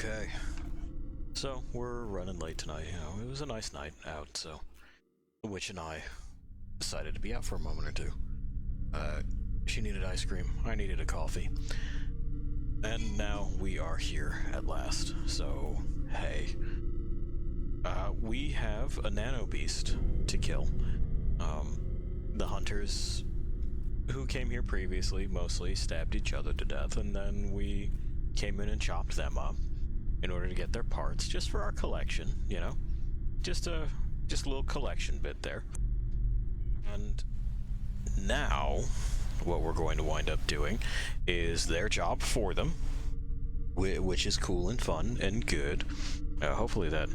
Okay, so we're running late tonight. You know, it was a nice night out, so the witch and I decided to be out for a moment or two. She needed ice cream, I needed a coffee, and now we are here at last. So, hey, we have a nano beast to kill. The hunters who came here previously mostly stabbed each other to death, and then we came in and chopped them up in order to get their parts, just for our collection, you know? Just a little collection bit there. And now, what we're going to wind up doing is their job for them, which is cool and fun and good. Hopefully that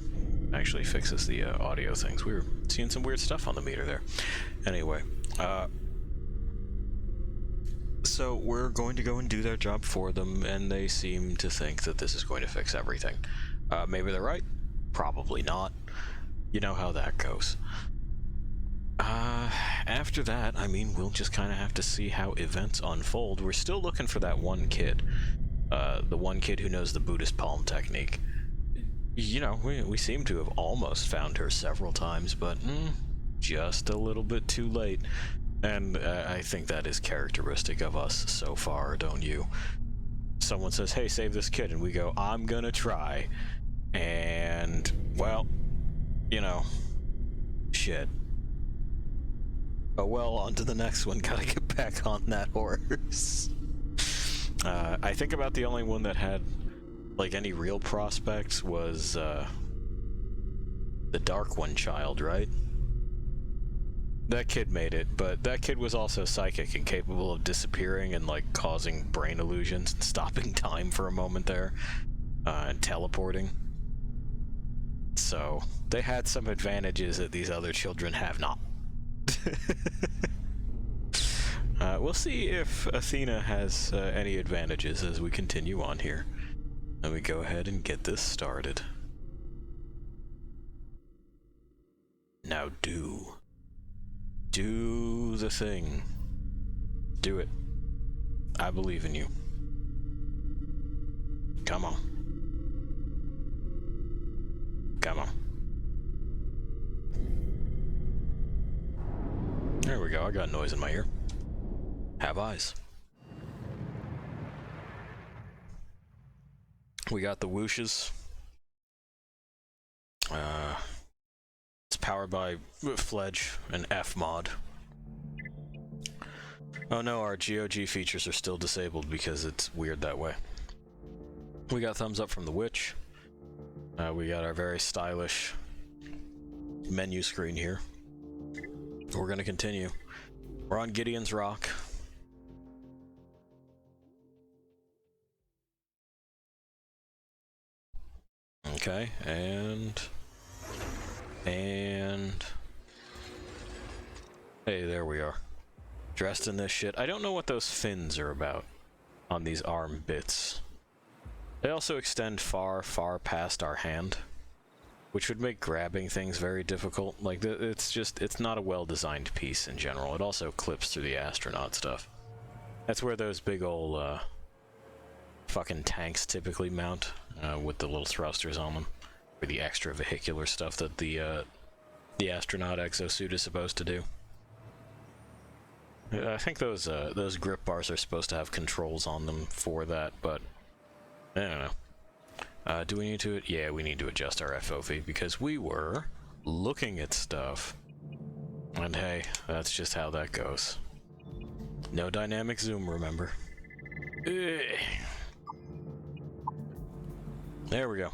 actually fixes the audio things. We were seeing some weird stuff on the meter there. Anyway, so we're going to go and do their job for them, and they seem to think that this is going to fix everything. Maybe they're right, probably not. You know how that goes. After that, I mean, we'll just kind of have to see how events unfold. We're still looking for that one kid. The one kid who knows the Buddhist palm technique. You know, we seem to have almost found her several times, but just a little bit too late. And I think that is characteristic of us so far, don't you? Someone says, hey, save this kid, and we go, I'm gonna try. And, well, you know, shit. Oh well, on to the next one. Gotta get back on that horse. I think about the only one that had, like, any real prospects was, the Dark One child, right? That kid made it, but that kid was also psychic and capable of disappearing and, like, causing brain illusions and stopping time for a moment there, and teleporting. So, they had some advantages that these other children have not. We'll see if Athena has any advantages as we continue on here. Let me go ahead and get this started. Now do the thing. Do it. I believe in you. Come on. Come on. There we go, I got noise in my ear. Have eyes. We got the whooshes. It's powered by Fledge and F mod. Oh no, our GOG features are still disabled because it's weird that way. We got thumbs up from the witch. We got our very stylish menu screen here. We're gonna continue. We're on Gideon's Rock. Okay, and hey, there we are. Dressed in this shit. I don't know what those fins are about on these arm bits. They also extend far, far past our hand, which would make grabbing things very difficult. Like, it's not a well-designed piece in general. It also clips through the astronaut stuff. That's where those big ol', fucking tanks typically mount, with the little thrusters on them. Or the extra vehicular stuff that the astronaut exosuit is supposed to do. I think those grip bars are supposed to have controls on them for that, but I don't know. Do we need to? Yeah, we need to adjust our FOV because we were looking at stuff. And hey, that's just how that goes. No dynamic zoom, remember. Ugh. There we go.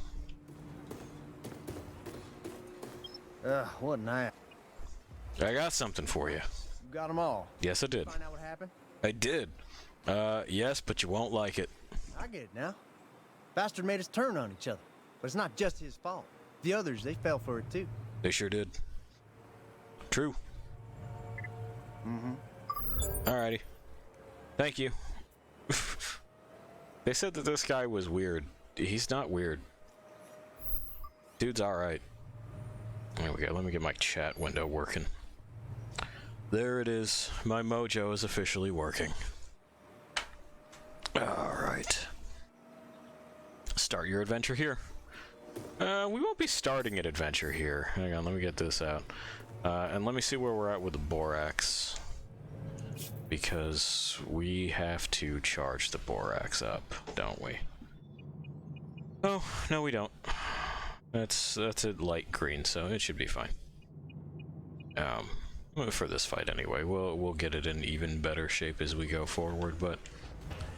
What night? I got something for you. You got them all. Yes, I did. Find out what happened? I did. Yes, but you won't like it. I get it now. Bastard made us turn on each other. But it's not just his fault. The others, they fell for it too. They sure did. True. Alrighty. Thank you. They said that this guy was weird. He's not weird. Dude's alright. There we go. Let me get my chat window working. There it is. My mojo is officially working. Alright. start your adventure here. We won't be starting an adventure here. Hang on, let me get this out. And let me see where we're at with the borax. Because we have to charge the borax up, don't we? Oh, no we don't. That's a light green, so it should be fine. For this fight anyway, we'll get it in even better shape as we go forward, but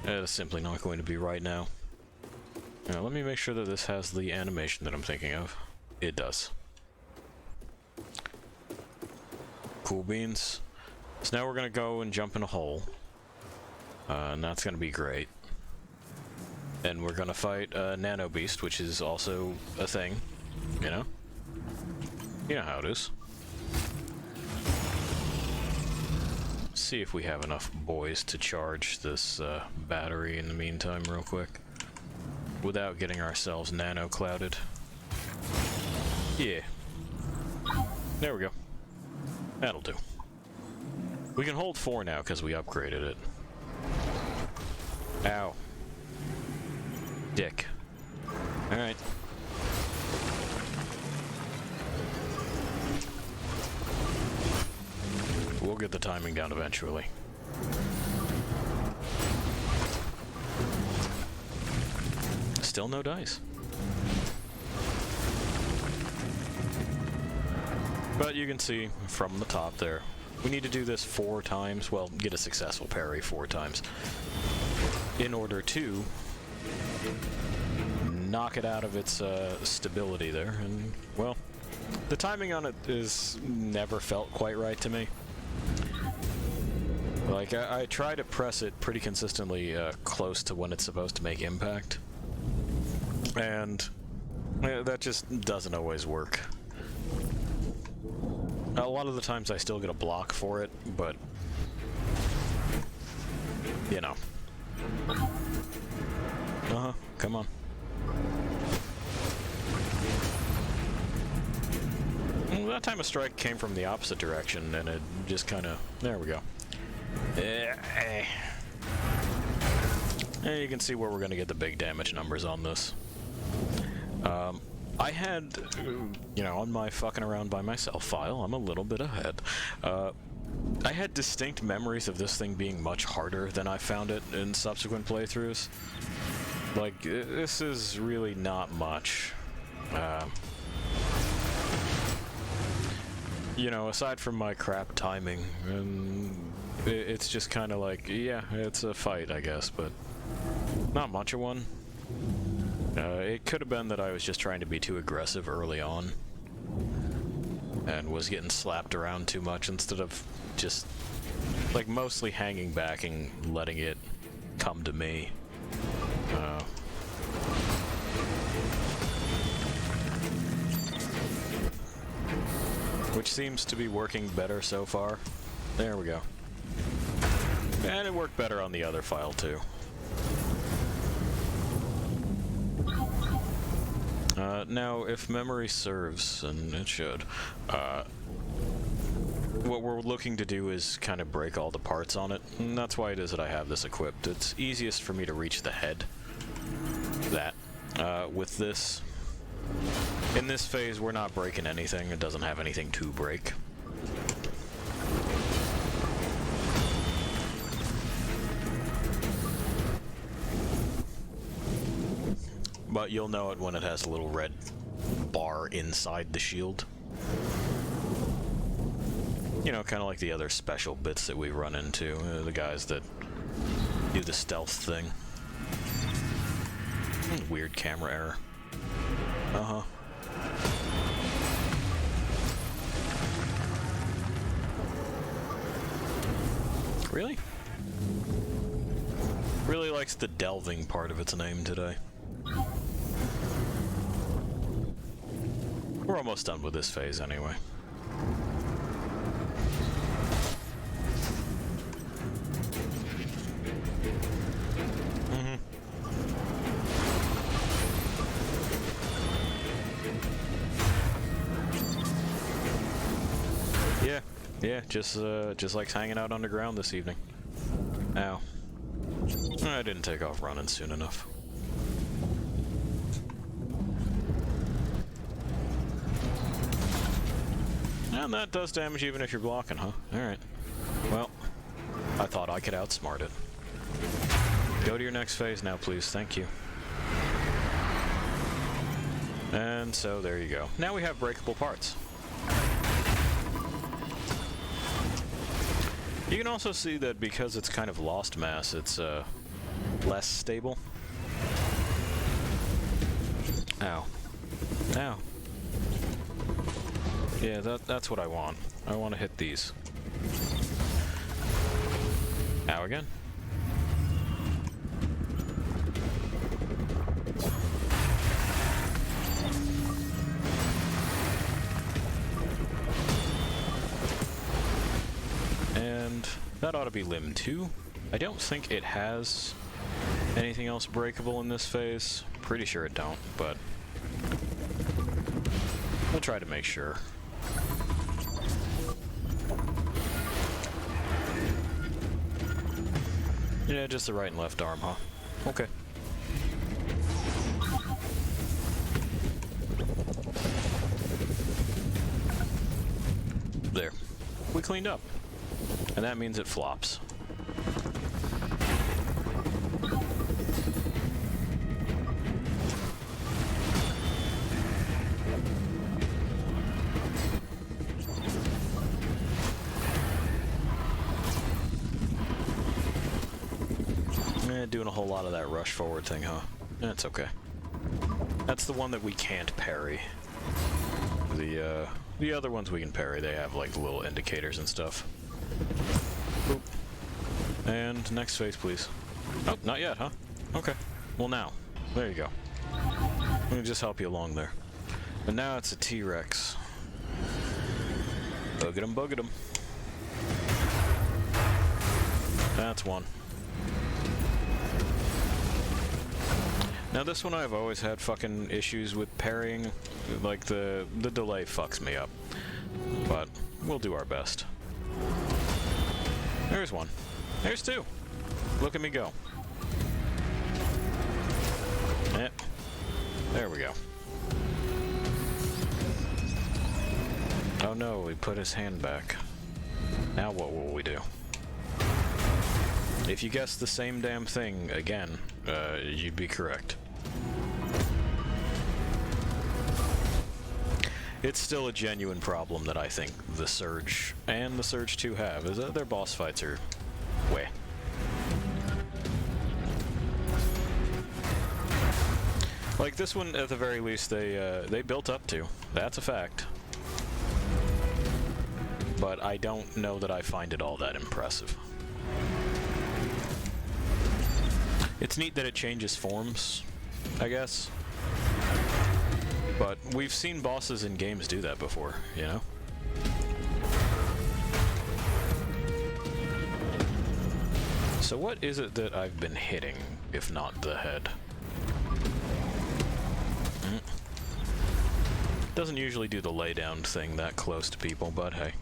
it's simply not going to be right now. Now, let me make sure that this has the animation that I'm thinking of. It does. Cool beans. So now we're gonna go and jump in a hole. And that's gonna be great. And we're gonna fight a Nano Beast, which is also a thing. You know? You know how it is. See if we have enough boys to charge this battery in the meantime real quick. Without getting ourselves nano-clouded. Yeah. There we go. That'll do. We can hold 4 now because we upgraded it. Ow. Dick. Alright. We'll get the timing down eventually. Still no dice. But you can see from the top there, we need to do this 4 times, well, get a successful parry 4 times, in order to knock it out of its stability there, and, well, the timing on it is never felt quite right to me. Like, I try to press it pretty consistently close to when it's supposed to make impact, and that just doesn't always work. A lot of the times I still get a block for it, but, you know. Uh-huh, come on. Well, that time a strike came from the opposite direction, and it just kind of... There we go. And you can see where we're going to get the big damage numbers on this. I had, you know, on my fucking around by myself file, I'm a little bit ahead. I had distinct memories of this thing being much harder than I found it in subsequent playthroughs. Like, this is really not much. You know, aside from my crap timing, it's just kind of like, yeah, it's a fight, I guess, but not much of one. It could have been that I was just trying to be too aggressive early on and was getting slapped around too much instead of just, like, mostly hanging back and letting it come to me. Which seems to be working better so far. There we go. And it worked better on the other file, too. Now, if memory serves, and it should, what we're looking to do is kind of break all the parts on it, and that's why it is that I have this equipped. It's easiest for me to reach the head. With this, in this phase, we're not breaking anything. It doesn't have anything to break. But you'll know it when it has a little red bar inside the shield. You know, kind of like the other special bits that we run into, the guys that do the stealth thing. Weird camera error. Uh-huh. Really? Really likes the delving part of its name today. We're almost done with this phase anyway. Yeah, just like hanging out underground this evening. Ow. I didn't take off running soon enough. And that does damage even if you're blocking, huh? Alright. Well, I thought I could outsmart it. Go to your next phase now, please. Thank you. And so, there you go. Now we have breakable parts. You can also see that because it's kind of lost mass, it's less stable. Ow. Ow. Yeah, that's what I want. I want to hit these. Ow again. And that ought to be limb 2. I don't think it has anything else breakable in this phase. Pretty sure it don't, but we'll try to make sure. Yeah, just the right and left arm, huh? Okay. There. We cleaned up. And that means it flops. Doing a whole lot of that rush forward thing, huh? That's okay. That's the one that we can't parry. The other ones we can parry, they have like little indicators and stuff. Boop. And next phase, please. Oh, not yet, huh? Okay. Well, now. There you go. Let me just help you along there. And now it's a T-Rex. Bugget him, bugget him. That's one. Now this one I've always had fucking issues with parrying. Like the delay fucks me up. But we'll do our best. There's one. There's two. Look at me go. There we go. Oh no, we put his hand back. Now what will we do? If you guessed the same damn thing again, you'd be correct. It's still a genuine problem that I think the Surge and the Surge 2 have, is that their boss fights are way. Like this one, at the very least, they built up to. That's a fact. But I don't know that I find it all that impressive. It's neat that it changes forms, I guess. But we've seen bosses in games do that before, you know? So what is it that I've been hitting, if not the head? Doesn't usually do the laydown thing that close to people, but hey.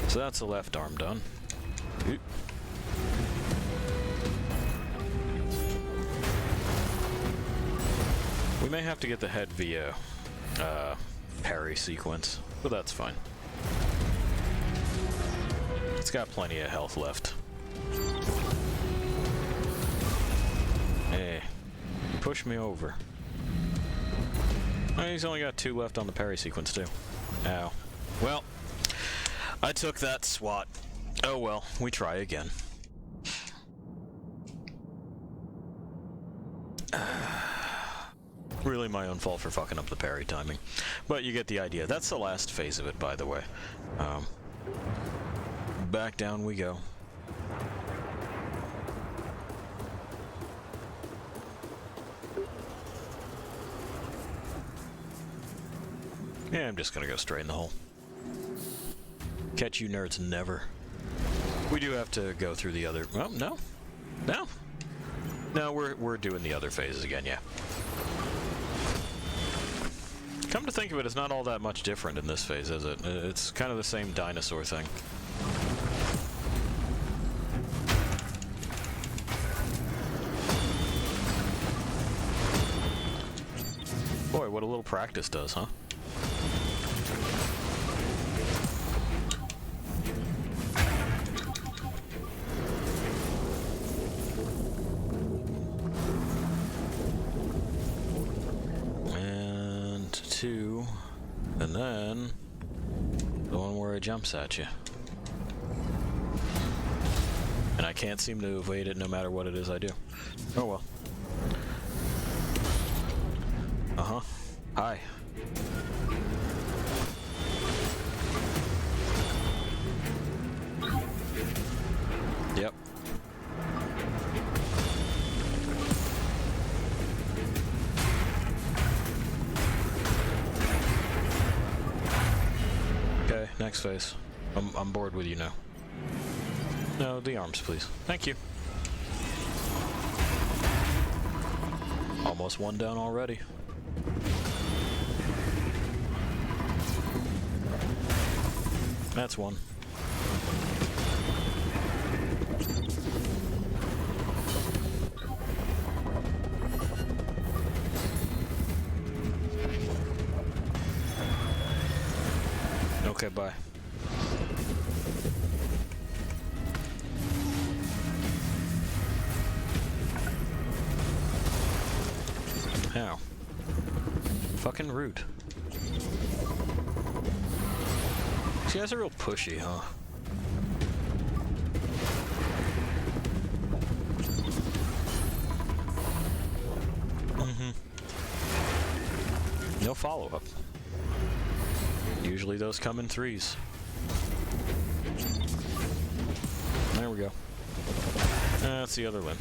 So that's the left arm done. Oop. We may have to get the head via parry sequence, but that's fine. It's got plenty of health left. Hey, push me over. Oh, he's only got 2 left on the parry sequence too. Ow. Well, I took that swat. Oh well, we try again. Really my own fault for fucking up the parry timing. But you get the idea. That's the last phase of it, by the way. Back down we go. Yeah, I'm just gonna go straight in the hole. Catch you nerds never. We do have to go through the other... Well, no. No. No, we're doing the other phases again, yeah. Come to think of it, it's not all that much different in this phase, is it? It's kind of the same dinosaur thing. Boy, what a little practice does, huh? And 2, and then the one where it jumps at you. And I can't seem to evade it no matter what it is I do. Oh well. Uh-huh. Hi. Yep. Okay, next phase. I'm bored with you now. No, the arms, please. Thank you. Almost one down already. That's one. Okay, bye. How? Fucking rude. These guys are real pushy, huh? No follow-up. Usually those come in 3s. There we go. That's the other limb.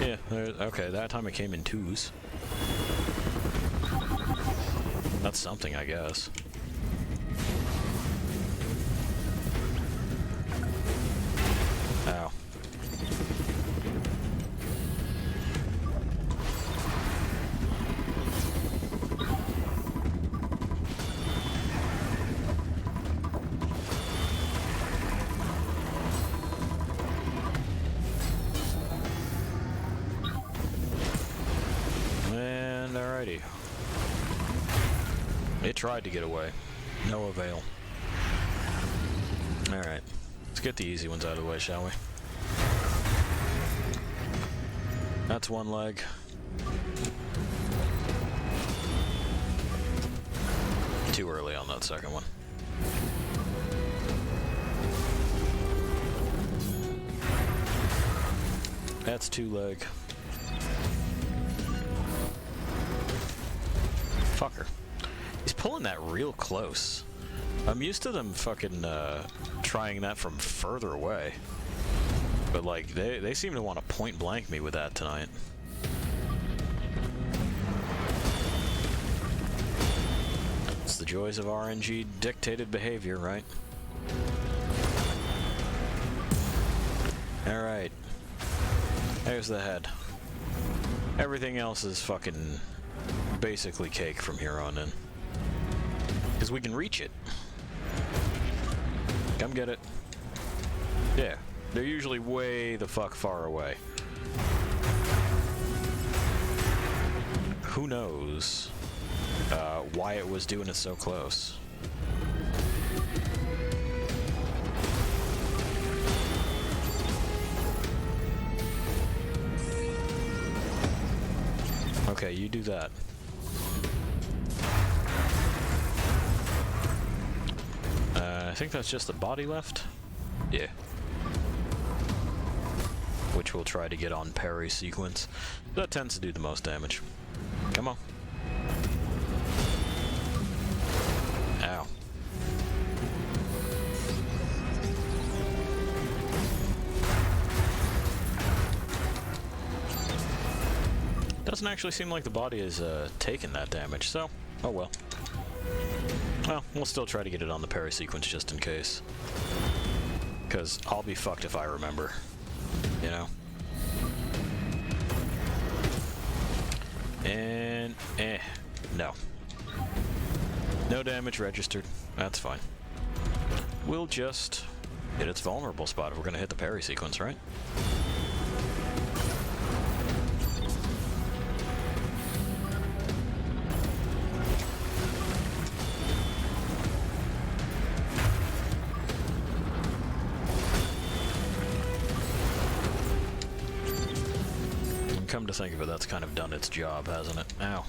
Yeah, okay, that time it came in 2s. That's something, I guess. Ow. And alrighty. It tried to get away. No avail. Alright. Let's get the easy ones out of the way, shall we? That's one leg. Too early on that second one. That's 2 leg. Fucker. He's pulling that real close. I'm used to them fucking trying that from further away. But like, they seem to want to point blank me with that tonight. It's the joys of RNG dictated behavior, right? Alright. There's the head. Everything else is fucking basically cake from here on in. Because we can reach it. Come get it. Yeah. They're usually way the fuck far away. Who knows why it was doing it so close. Okay, you do that. I think that's just the body left. Yeah. Which we'll try to get on parry sequence. That tends to do the most damage. Come on. Ow. Doesn't actually seem like the body is taking that damage, so oh well. Well, we'll still try to get it on the parry sequence just in case. Because I'll be fucked if I remember. You know? And, no. No damage registered. That's fine. We'll just hit its vulnerable spot if we're gonna hit the parry sequence, right? come to think of it, that's kind of done its job, hasn't it? Ow.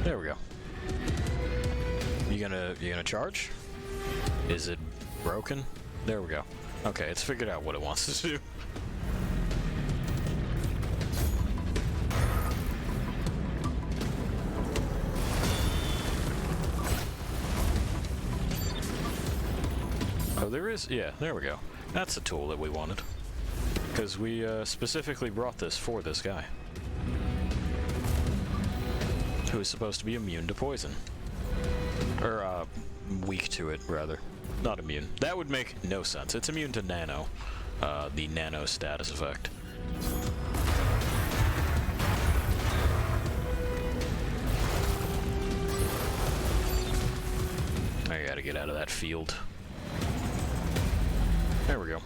There we go. You gonna charge? Is it broken? There we go. Okay, it's figured out what it wants to do. Oh, there is? Yeah, there we go. That's the tool that we wanted. Because we specifically brought this for this guy. Who is supposed to be immune to poison. Or, weak to it, rather. Not immune. That would make no sense. It's immune to nano. The nano status effect. I gotta get out of that field. There we go.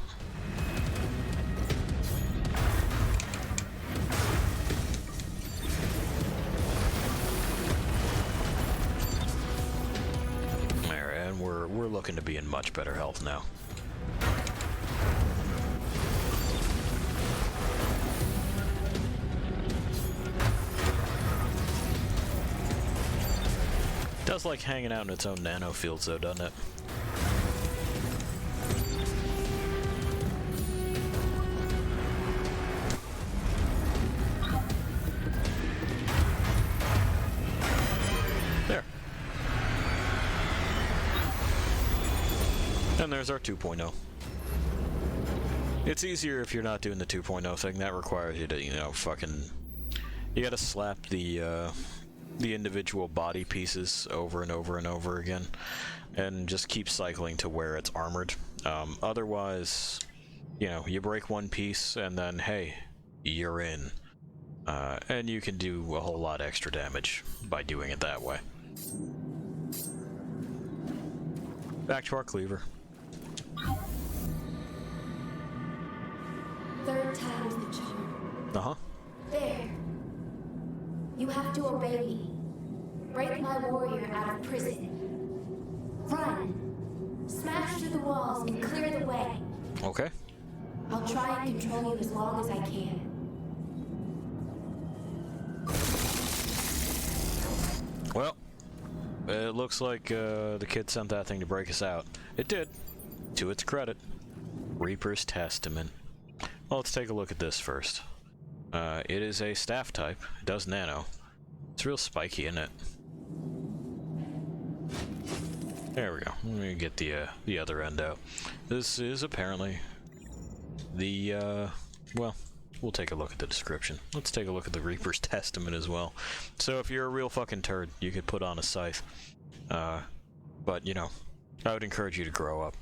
Alright, and we're looking to be in much better health now. Does like hanging out in its own nano fields though, doesn't it? There. And there's our 2.0. It's easier if you're not doing the 2.0 thing. That requires you to, you know, fucking... You gotta slap the individual body pieces over and over and over again, and just keep cycling to where it's armored. Otherwise, you know, you break one piece and then, hey, you're in. And you can do a whole lot extra damage by doing it that way. Back to our cleaver. Third time's the charm. Uh-huh. There. You have to obey me. Break my warrior out of prison. Run. Smash through the walls and clear the way. Okay. I'll try and control you as long as I can. Well, it looks like the kid sent that thing to break us out. It did. To its credit. Reaper's Testament. Well, let's take a look at this first. It is a staff type. It does nano. It's real spiky, isn't it? There we go. Let me get the other end out. This is apparently the, well, we'll take a look at the description. Let's take a look at the Reaper's Testament as well. So if you're a real fucking turd, you could put on a scythe. But, you know, I would encourage you to grow up.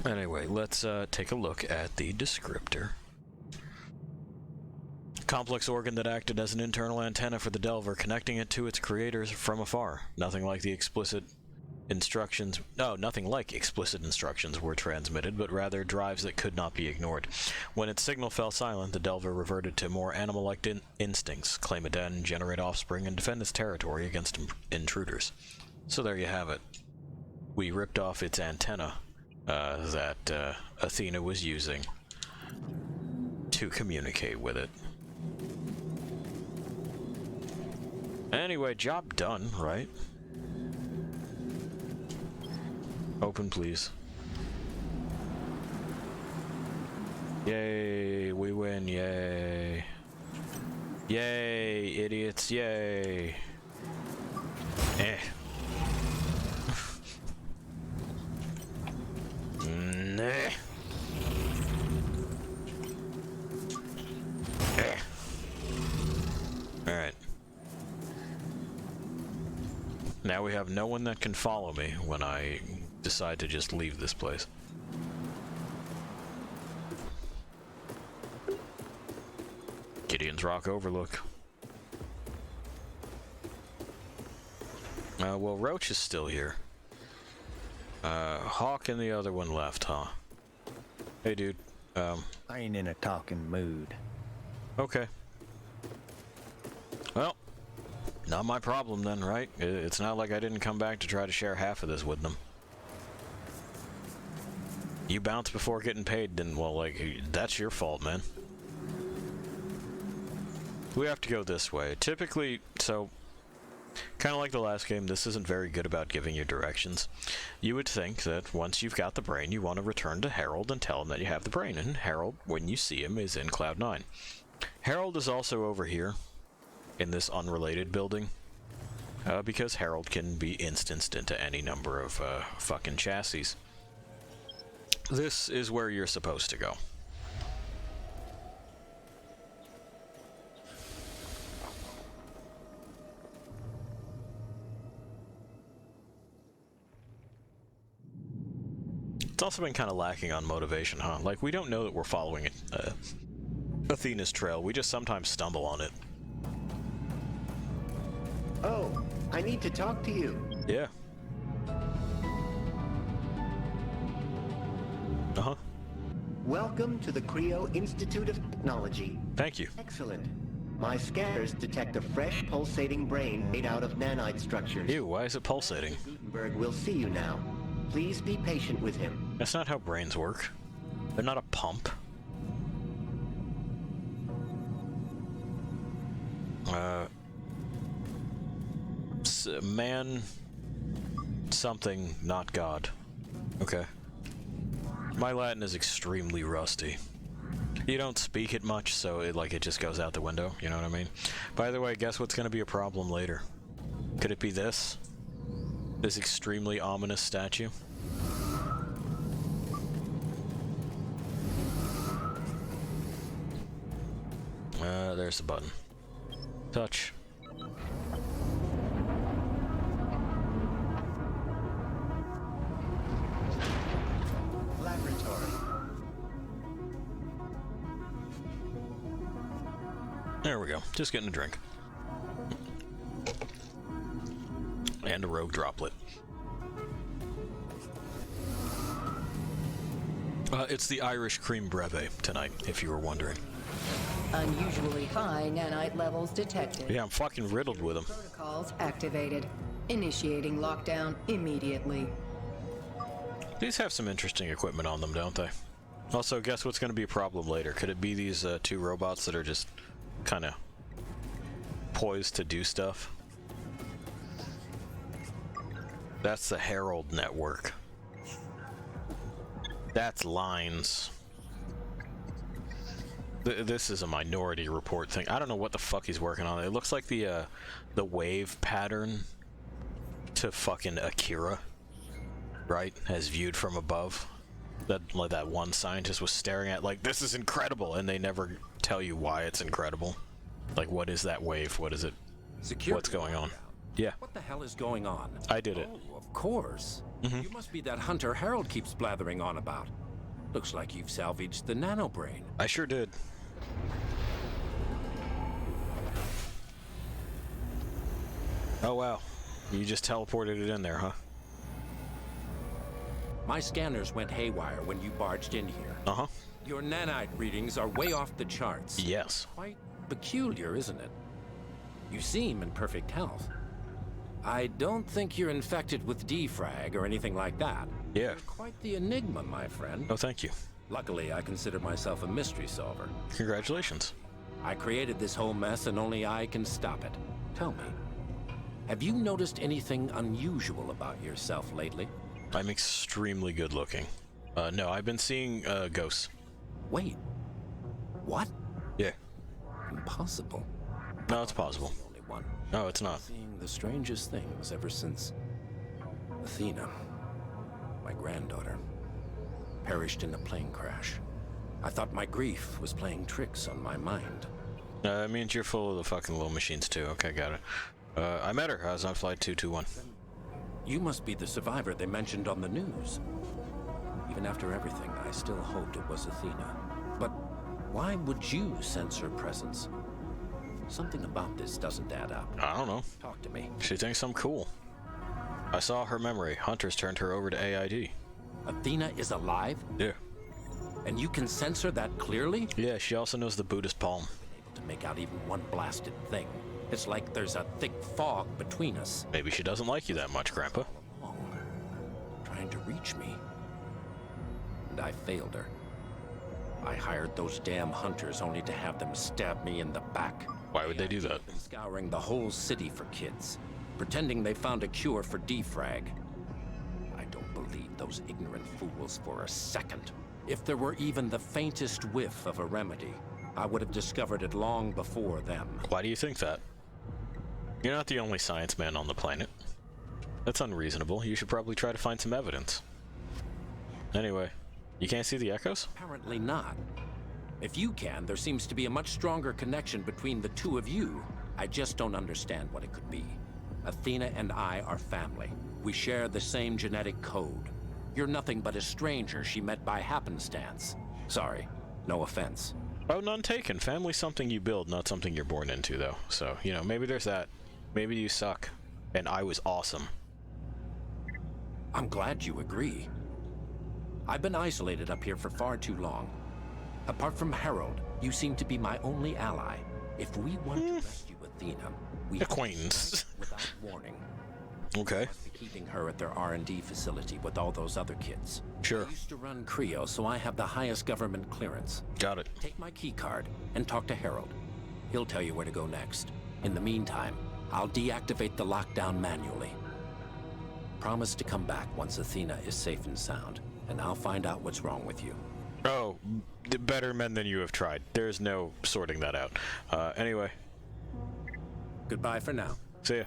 Anyway, let's take a look at the descriptor. Complex organ that acted as an internal antenna for the Delver, connecting it to its creators from afar. Nothing like explicit instructions were transmitted, but rather drives that could not be ignored. When its signal fell silent, the Delver reverted to more animal-like instincts, claim a den, generate offspring, and defend its territory against intruders. So there you have it. We ripped off its antenna that Athena was using to communicate with it. Anyway, job done, right? Open, please. Yay, we win, yay. Yay, idiots, yay. Eh. Nah. Eh. Alright. Now we have no one that can follow me when I decide to just leave this place. Gideon's Rock Overlook. Well, Roach is still here. Hawk and the other one left, huh? Hey, dude. I ain't in a talking mood. Okay. Well, not my problem then, right? It's not like I didn't come back to try to share half of this with them. You bounce before getting paid, then, well, like, that's your fault, man. We have to go this way. Typically, so, kind of like the last game, this isn't very good about giving you directions. You would think that once you've got the brain, you want to return to Harold and tell him that you have the brain. And Harold, when you see him, is in Cloud 9. Harold is also over here, in this unrelated building, because Harold can be instanced into any number of fucking chassis. This is where you're supposed to go. It's also been kind of lacking on motivation, huh? Like, we don't know that we're following Athena's trail. We just sometimes stumble on it. Oh, I need to talk to you. Yeah. Uh-huh. Welcome to the Creo Institute of Technology. Thank you. Excellent. My scanners detect a fresh pulsating brain made out of nanite structures. Ew, why is it pulsating? Gutenberg will see you now. Please be patient with him. That's not how brains work. They're not a pump. Man... something, not God. Okay. My Latin is extremely rusty. You don't speak it much, so it just goes out the window, you know what I mean? By the way, guess what's gonna be a problem later? Could it be this? This extremely ominous statue? There's the button. Touch. Laboratory. There we go. Just getting a drink. And a rogue droplet. It's the Irish cream breve tonight, if you were wondering. Unusually high nanite levels detected. Yeah, I'm fucking riddled with them. Protocols activated. Initiating lockdown immediately. These have some interesting equipment on them, don't they? Also, guess what's going to be a problem later? Could it be these two robots that are just kind of poised to do stuff? That's the Herald network. That's lines. This is a Minority Report thing. I don't know what the fuck he's working on. It looks like the wave pattern to fucking Akira, right? As viewed from above. That, like, that one scientist was staring at, like, this is incredible, and they never tell you why it's incredible. Like, what is that wave? What is it? Security. What's going on? Yeah. What the hell is going on? I did it. Oh, of course. You must be that hunter Harold keeps blathering on about. Looks like you've salvaged the nanobrain. I sure did. Oh wow. You just teleported it in there, huh? My scanners went haywire when you barged in here. Uh-huh. Your nanite readings are way off the charts. Yes. Quite peculiar, isn't it? You seem in perfect health. I don't think you're infected with defrag or anything like that. Yeah. You're quite the enigma, my friend. Oh, thank you. Luckily, I consider myself a mystery solver. Congratulations. I created this whole mess and only I can stop it. Tell me, have you noticed anything unusual about yourself lately? I'm extremely good looking. No, I've been seeing ghosts. Wait, what? Yeah. Impossible. No, it's possible. The only one. No, it's not. Seeing the strangest things ever since Athena, my granddaughter, perished in a plane crash. I thought my grief was playing tricks on my mind. It means you're full of the fucking little machines too. Okay, got it. I met her. I was on flight 221. You must be the survivor they mentioned on the news. Even after everything, I still hoped it was Athena. But why would you sense her presence? Something about this doesn't add up. I don't know. Talk to me. She thinks I'm cool. I saw her memory. Hunters turned her over to AID. Athena is alive? Yeah. And you can sense her that clearly? Yeah, she also knows the Buddhist palm. Able to make out even one blasted thing. It's like there's a thick fog between us. Maybe she doesn't like you that much, Grandpa. All along, trying to reach me. and I failed her. I hired those damn hunters only to have them stab me in the back. Why would they do that? Been scouring the whole city for kids, pretending they found a cure for defrag. I don't believe those ignorant fools for a second. If there were even the faintest whiff of a remedy, I would have discovered it long before them. Why do you think that? You're not the only science man on the planet. That's unreasonable. You should probably try to find some evidence. Anyway, you can't see the echoes? Apparently not. If you can, there seems to be a much stronger connection between the two of you. I just don't understand what it could be. Athena and I are family. We share the same genetic code. You're nothing but a stranger she met by happenstance. Sorry, no offense. Oh, none taken. Family's something you build, not something you're born into, though. So, you know, maybe there's that. Maybe you suck. And I was awesome. I'm glad you agree. I've been isolated up here for far too long. Apart from Harold, you seem to be my only ally. If we want to rescue Athena, we have to Acquaintance. strike without warning. Okay. Must be keeping her at their R&D facility with all those other kids. Sure. I used to run Creo, so I have the highest government clearance. Got it. Take my key card and talk to Harold. He'll tell you where to go next. In the meantime, I'll deactivate the lockdown manually. Promise to come back once Athena is safe and sound, and I'll find out what's wrong with you. Oh, better men than you have tried. There's no sorting that out. Anyway. Goodbye for now. See ya.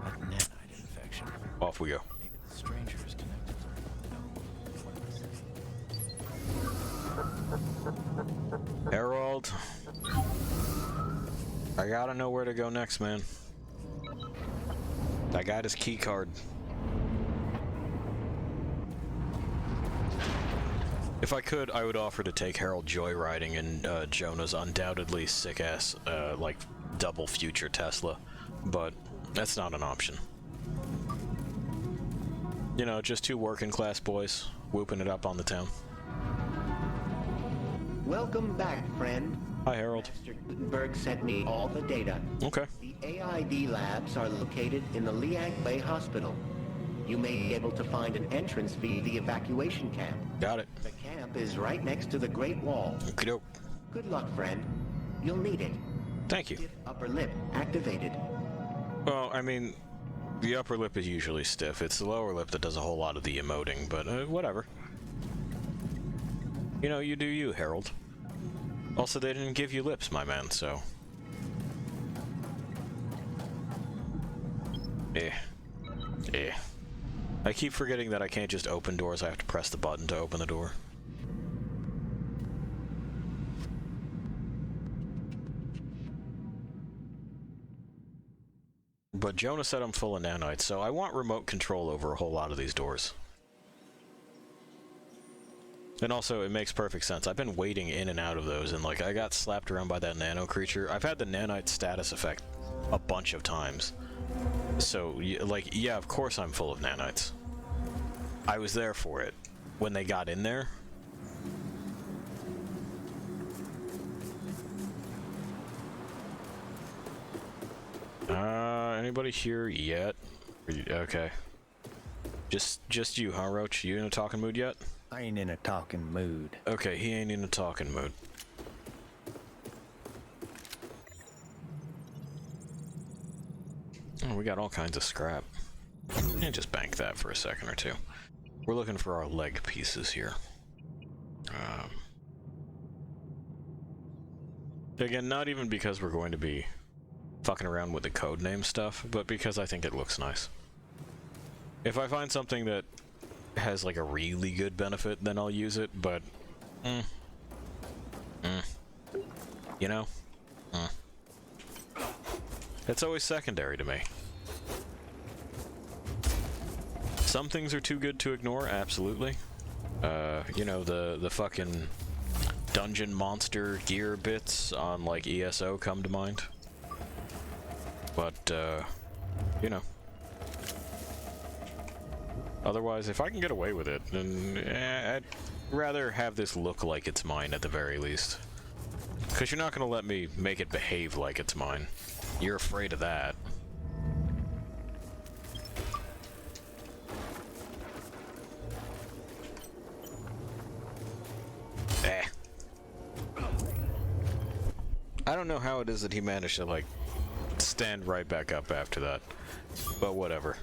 That nanite infection. Off we go. Maybe the stranger is connected. Harold. I gotta know where to go next, man. I got his key card. If I could, I would offer to take Harold joyriding in Jonah's undoubtedly sick-ass, like, double future Tesla, but that's not an option. You know, just two working-class boys whooping it up on the town. Welcome back, friend. Hi, Harold. Mr. Gutenberg sent me all the data. Okay. The AID labs are located in the Liang Bay Hospital. You may be able to find an entrance via the evacuation camp. Got it. The camp is right next to the Great Wall. Okey-doke. Good luck, friend. You'll need it. Thank you. Stiff upper lip activated. Well, I mean, the upper lip is usually stiff. It's the lower lip that does a whole lot of the emoting, but whatever. You know, you do you, Harold. Also, they didn't give you lips, my man, so... I keep forgetting that I can't just open doors, I have to press the button to open the door. But Jonah said I'm full of nanites, so I want remote control over a whole lot of these doors. And also, it makes perfect sense. I've been waiting in and out of those, and like, I got slapped around by that nano creature. I've had the nanite status effect a bunch of times. So, like, yeah, of course I'm full of nanites. I was there for it. When they got in there. Anybody here yet? Okay. Just you, huh, Roach? You in a talking mood yet? I ain't in a talking mood. Okay, he ain't in a talking mood. Oh, we got all kinds of scrap. And just bank that for a second or two. We're looking for our leg pieces here. Again, not even because we're going to be fucking around with the codename stuff, but because I think it looks nice. If I find something that has like a really good benefit, then I'll use it, but you know, it's always secondary to me. Some things are too good to ignore, absolutely. You know, the fucking dungeon monster gear bits on like ESO come to mind. But you know, otherwise, if I can get away with it, then I'd rather have this look like it's mine at the very least. Because you're not going to let me make it behave like it's mine. You're afraid of that. don't know how it is that he managed to, like, stand right back up after that. But whatever.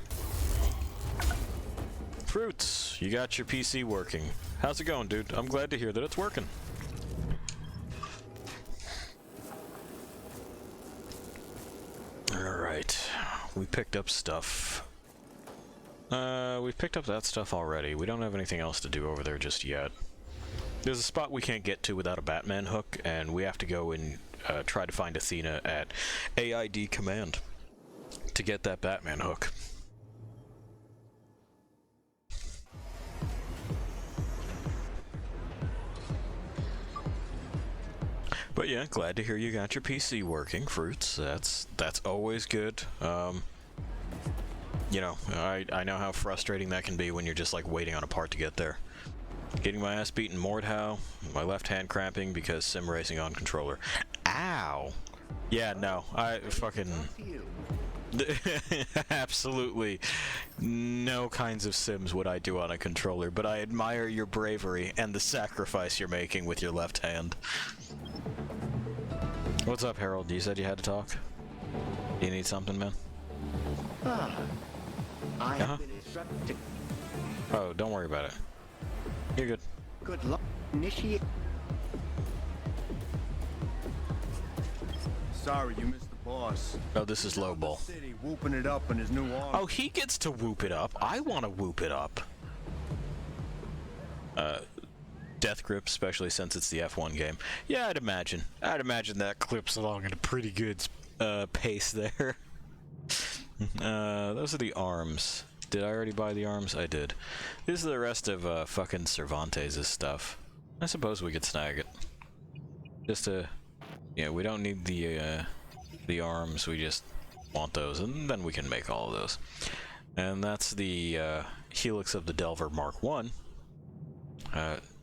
Fruits, you got your PC working. How's it going, dude? I'm glad to hear that it's working. Alright. We picked up stuff. We've picked up that stuff already. We don't have anything else to do over there just yet. There's a spot we can't get to without a Batman hook, and we have to go and try to find Athena at AID Command to get that Batman hook. But yeah, glad to hear you got your PC working, Fruits. That's always good. You know, I know how frustrating that can be when you're just like waiting on a part to get there. Getting my ass beaten Mordhau, my left hand cramping because sim racing on controller. Ow! Yeah, no, I fucking... Absolutely no kinds of sims would I do on a controller, but I admire your bravery and the sacrifice you're making with your left hand. What's up, Harold? You said you had to talk? Do you need something, man? I have been instructed to... Oh, don't worry about it. You're good. Good luck. Initiate... Sorry, you missed the boss. Oh, this is low ball. City whooping it up in his new arm. Oh, he gets to whoop it up. I want to whoop it up. Death grip, especially since it's the F1 game. Yeah, I'd imagine. I'd imagine that clips along at a pretty good pace there. Those are the arms. Did I already buy the arms? I did. This is the rest of fucking Cervantes' stuff. I suppose we could snag it. Just to... Yeah, we don't need the arms, we just want those, and then we can make all of those. And that's the Helix of the Delver Mark 1.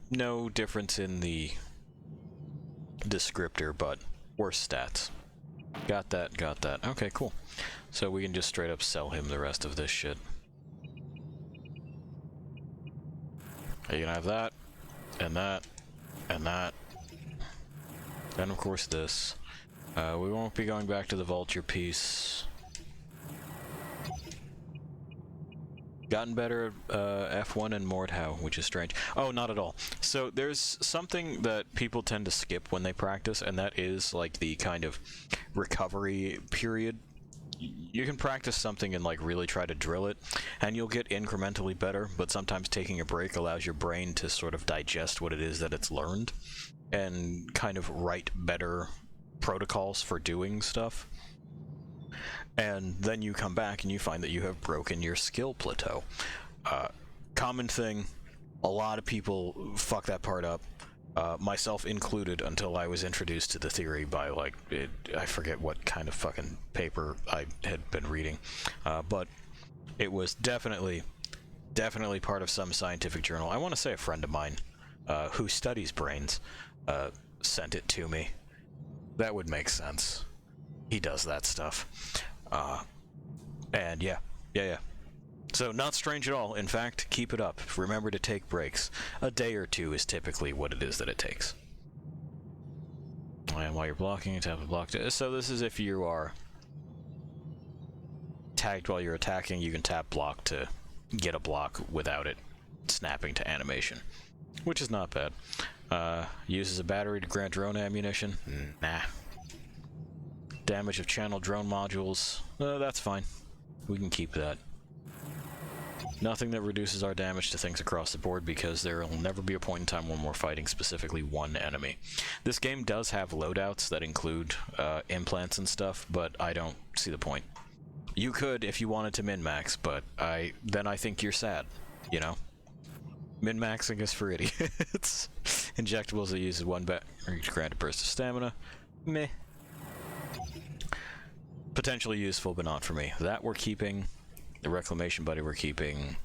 No difference in the descriptor, but worse stats. Got that, got that. Okay, cool. So we can just straight up sell him the rest of this shit. You can have that, and that, and that. And of course this. We won't be going back to the Vulture piece. Gotten better at F1 and Mordhau, which is strange. Oh, not at all. So there's something that people tend to skip when they practice, and that is like the kind of recovery period. You can practice something and like really try to drill it, and you'll get incrementally better, but sometimes taking a break allows your brain to sort of digest what it is that it's learned and kind of write better protocols for doing stuff. And then you come back and you find that you have broken your skill plateau. Common thing, a lot of people fuck that part up, myself included, until I was introduced to the theory by, like, I forget what kind of fucking paper I had been reading, but it was definitely part of some scientific journal. I want to say a friend of mine who studies brains sent it to me. That would make sense. He does that stuff. And yeah. So not strange at all. In fact, keep it up. Remember to take breaks. A day or two is typically what it is that it takes. And while you're blocking, tap the block. So this is if you are tagged while you're attacking, you can tap block to get a block without it snapping to animation, which is not bad. Uses a battery to grant drone ammunition. Nah. Damage of channel drone modules. That's fine. We can keep that. Nothing that reduces our damage to things across the board, because there will never be a point in time when we're fighting specifically one enemy. This game does have loadouts that include implants and stuff, but I don't see the point. You could if you wanted to min-max, but then I think you're sad, you know? Min-maxing is for idiots. Injectables that uses one battery to grant a burst of stamina. Meh. Potentially useful, but not for me. That we're keeping. The reclamation buddy we're keeping.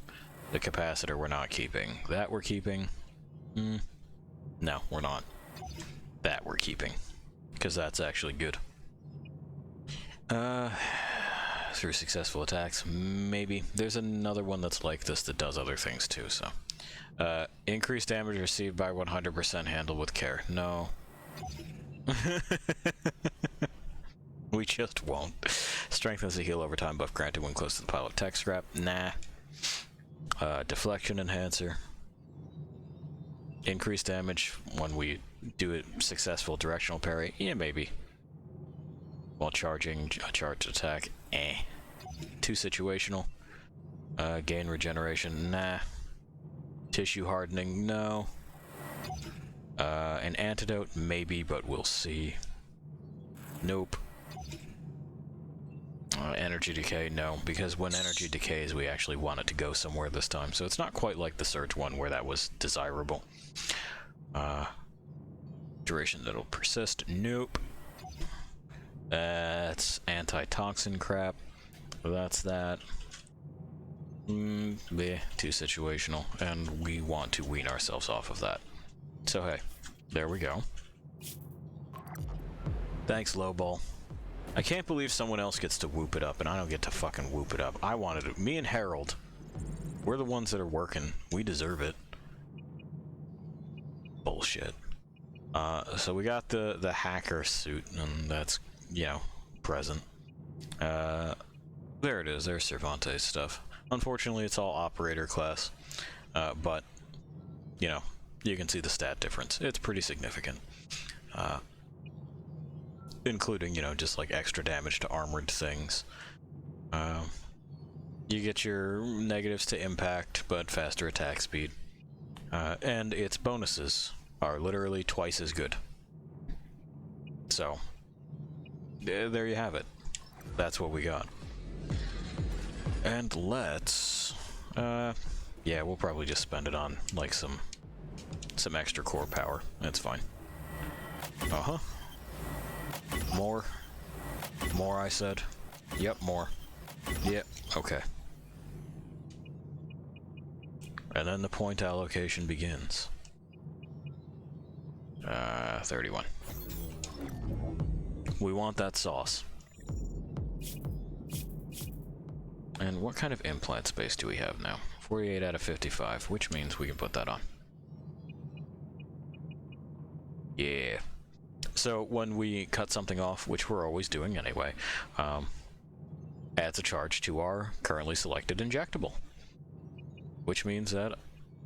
The capacitor we're not keeping. That we're keeping. No, we're not. That we're keeping. Because that's actually good. Through successful attacks, maybe. There's another one that's like this that does other things too, so. Increased damage received by 100% handled with care. No. We just won't. Strengthens the heal over time buff granted when close to the pile of tech scrap. Nah. Deflection enhancer. Increased damage when we do a successful directional parry. Yeah, maybe. While charging a charged attack. Too situational. Gain regeneration. Nah. Tissue hardening. No. An antidote. Maybe, but we'll see. Nope. Energy decay, no, because when energy decays, we actually want it to go somewhere this time, so it's not quite like the Surge one where that was desirable. Duration that'll persist, nope. That's antitoxin crap. That's that. Bleh, too situational, and we want to wean ourselves off of that. So hey, there we go. Thanks, Lowball. I can't believe someone else gets to whoop it up, and I don't get to fucking whoop it up. I wanted it. Me and Harold, we're the ones that are working. We deserve it. Bullshit. So we got the hacker suit, and that's, you know, present. There it is. There's Cervantes stuff. Unfortunately, it's all operator class, but, you know, you can see the stat difference. It's pretty significant. Including, you know, just like extra damage to armored things. You get your negatives to impact, but faster attack speed. And its bonuses are literally twice as good. So, there you have it. That's what we got. And let's... yeah, we'll probably just spend it on, like, some extra core power. That's fine. Uh-huh. More. More, I said. Yep, more. Yep, okay. And then the point allocation begins. 31. We want that sauce. And what kind of implant space do we have now? 48 out of 55, which means we can put that on. Yeah. So when we cut something off, which we're always doing anyway, adds a charge to our currently selected injectable. Which means that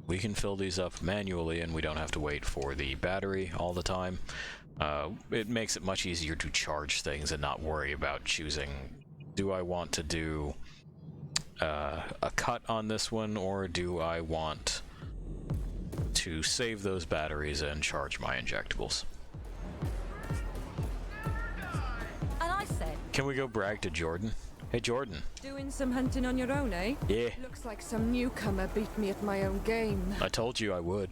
we can fill these up manually and we don't have to wait for the battery all the time. It makes it much easier to charge things and not worry about choosing, do I want to do a cut on this one, or do I want to save those batteries and charge my injectables? And I said, can we go brag to Jordan? Hey, Jordan. doing some hunting on your own, eh? Yeah. Looks like some newcomer beat me at my own game. I told you I would.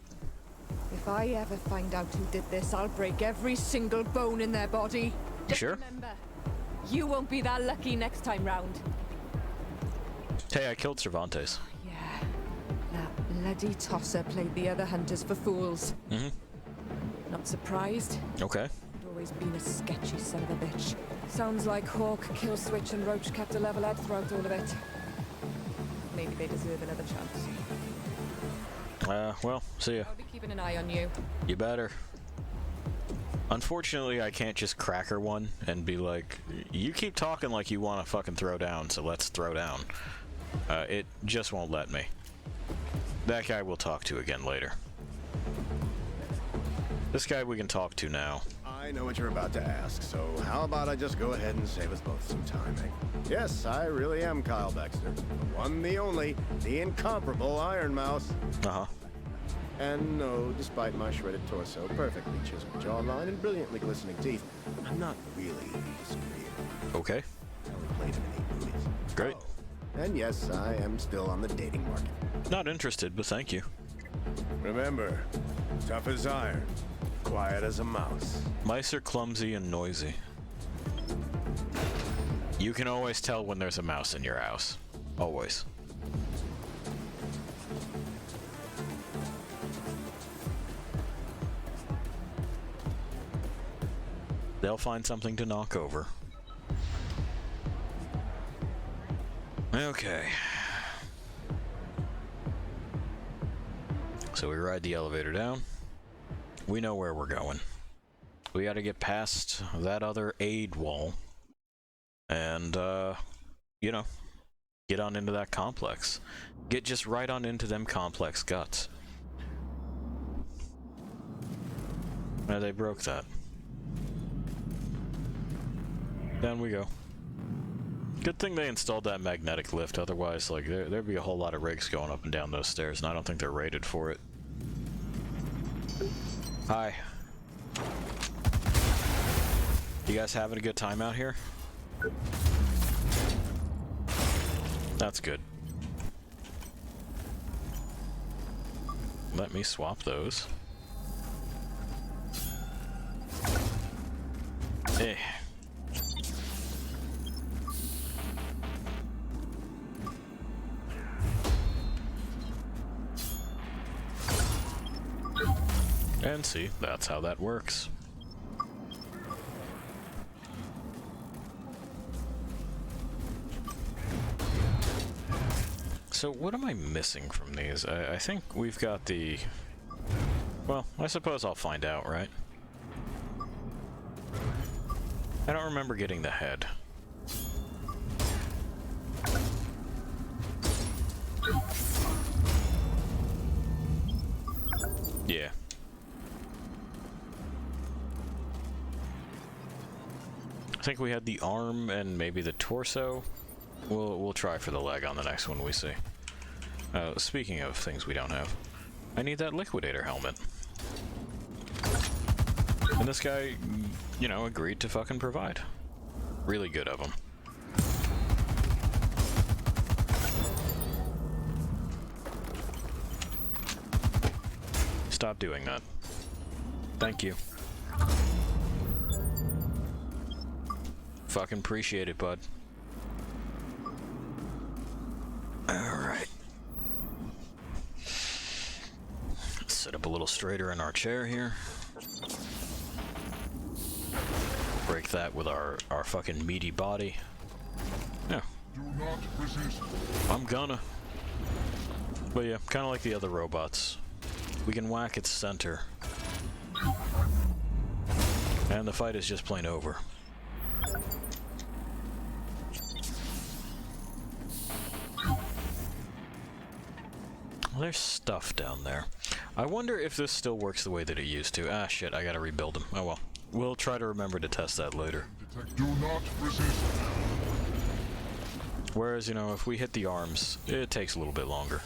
If I ever find out who did this, I'll break every single bone in their body. Just Sure. remember, you won't be that lucky next time round. Hey, I killed Cervantes. Yeah, that bloody tosser played the other hunters for fools. Mm-hmm. Not surprised. Okay. He'd always been a sketchy son of a bitch. Sounds like Hawk, Killswitch, and Roach kept a level head throughout all of it. Maybe they deserve another chance. Well, see ya. I'll be keeping an eye on you. You better. Unfortunately, I can't just crack her one and be like, you keep talking like you want to fucking throw down, so let's throw down. It just won't let me. That guy we'll talk to again later. This guy we can talk to now. I know what you're about to ask, so how about I just go ahead and save us both some time, eh? Yes, I really am Kyle Baxter. The one, the only, the incomparable Iron Mouse. Uh-huh. And no, despite my shredded torso, perfectly chiseled jawline, and brilliantly glistening teeth, I'm not really disagreeable. Okay. I only played in 8 movies. Great. Oh, and yes, I am still on the dating market. Not interested, but thank you. Remember, tough as iron, quiet as a mouse. Mice are clumsy and noisy. You can always tell when there's a mouse in your house. Always. They'll find something to knock over. Okay. So we ride the elevator down. We know where we're going. We gotta get past that other aid wall. And, you know, get on into that complex. Get just right on into them complex guts. And they broke that. Down we go. Good thing they installed that magnetic lift, otherwise, like, there'd be a whole lot of rigs going up and down those stairs, and I don't think they're rated for it. Hi. You guys having a good time out here? That's good. Let me swap those. Eh. And see, that's how that works. So what am I missing from these? I think we've got the... Well, I suppose I'll find out, right? I don't remember getting the head. Yeah. I think we had the arm and maybe the torso. We'll try for the leg on the next one we see. Speaking of things we don't have, I need that liquidator helmet. And this guy, you know, agreed to fucking provide. Really good of him. Stop doing that. Thank you. Fucking appreciate it, bud. Alright. Sit up a little straighter in our chair here. Break that with our fucking meaty body. Yeah. Do not resist. I'm gonna. But yeah, kind of like the other robots. We can whack its center. And the fight is just plain over. Well, there's stuff down there. I wonder if this still works the way that it used to. Ah, shit, I gotta rebuild them. Oh well. We'll try to remember to test that later. Do not resist. Whereas, you know, if we hit the arms, it takes a little bit longer.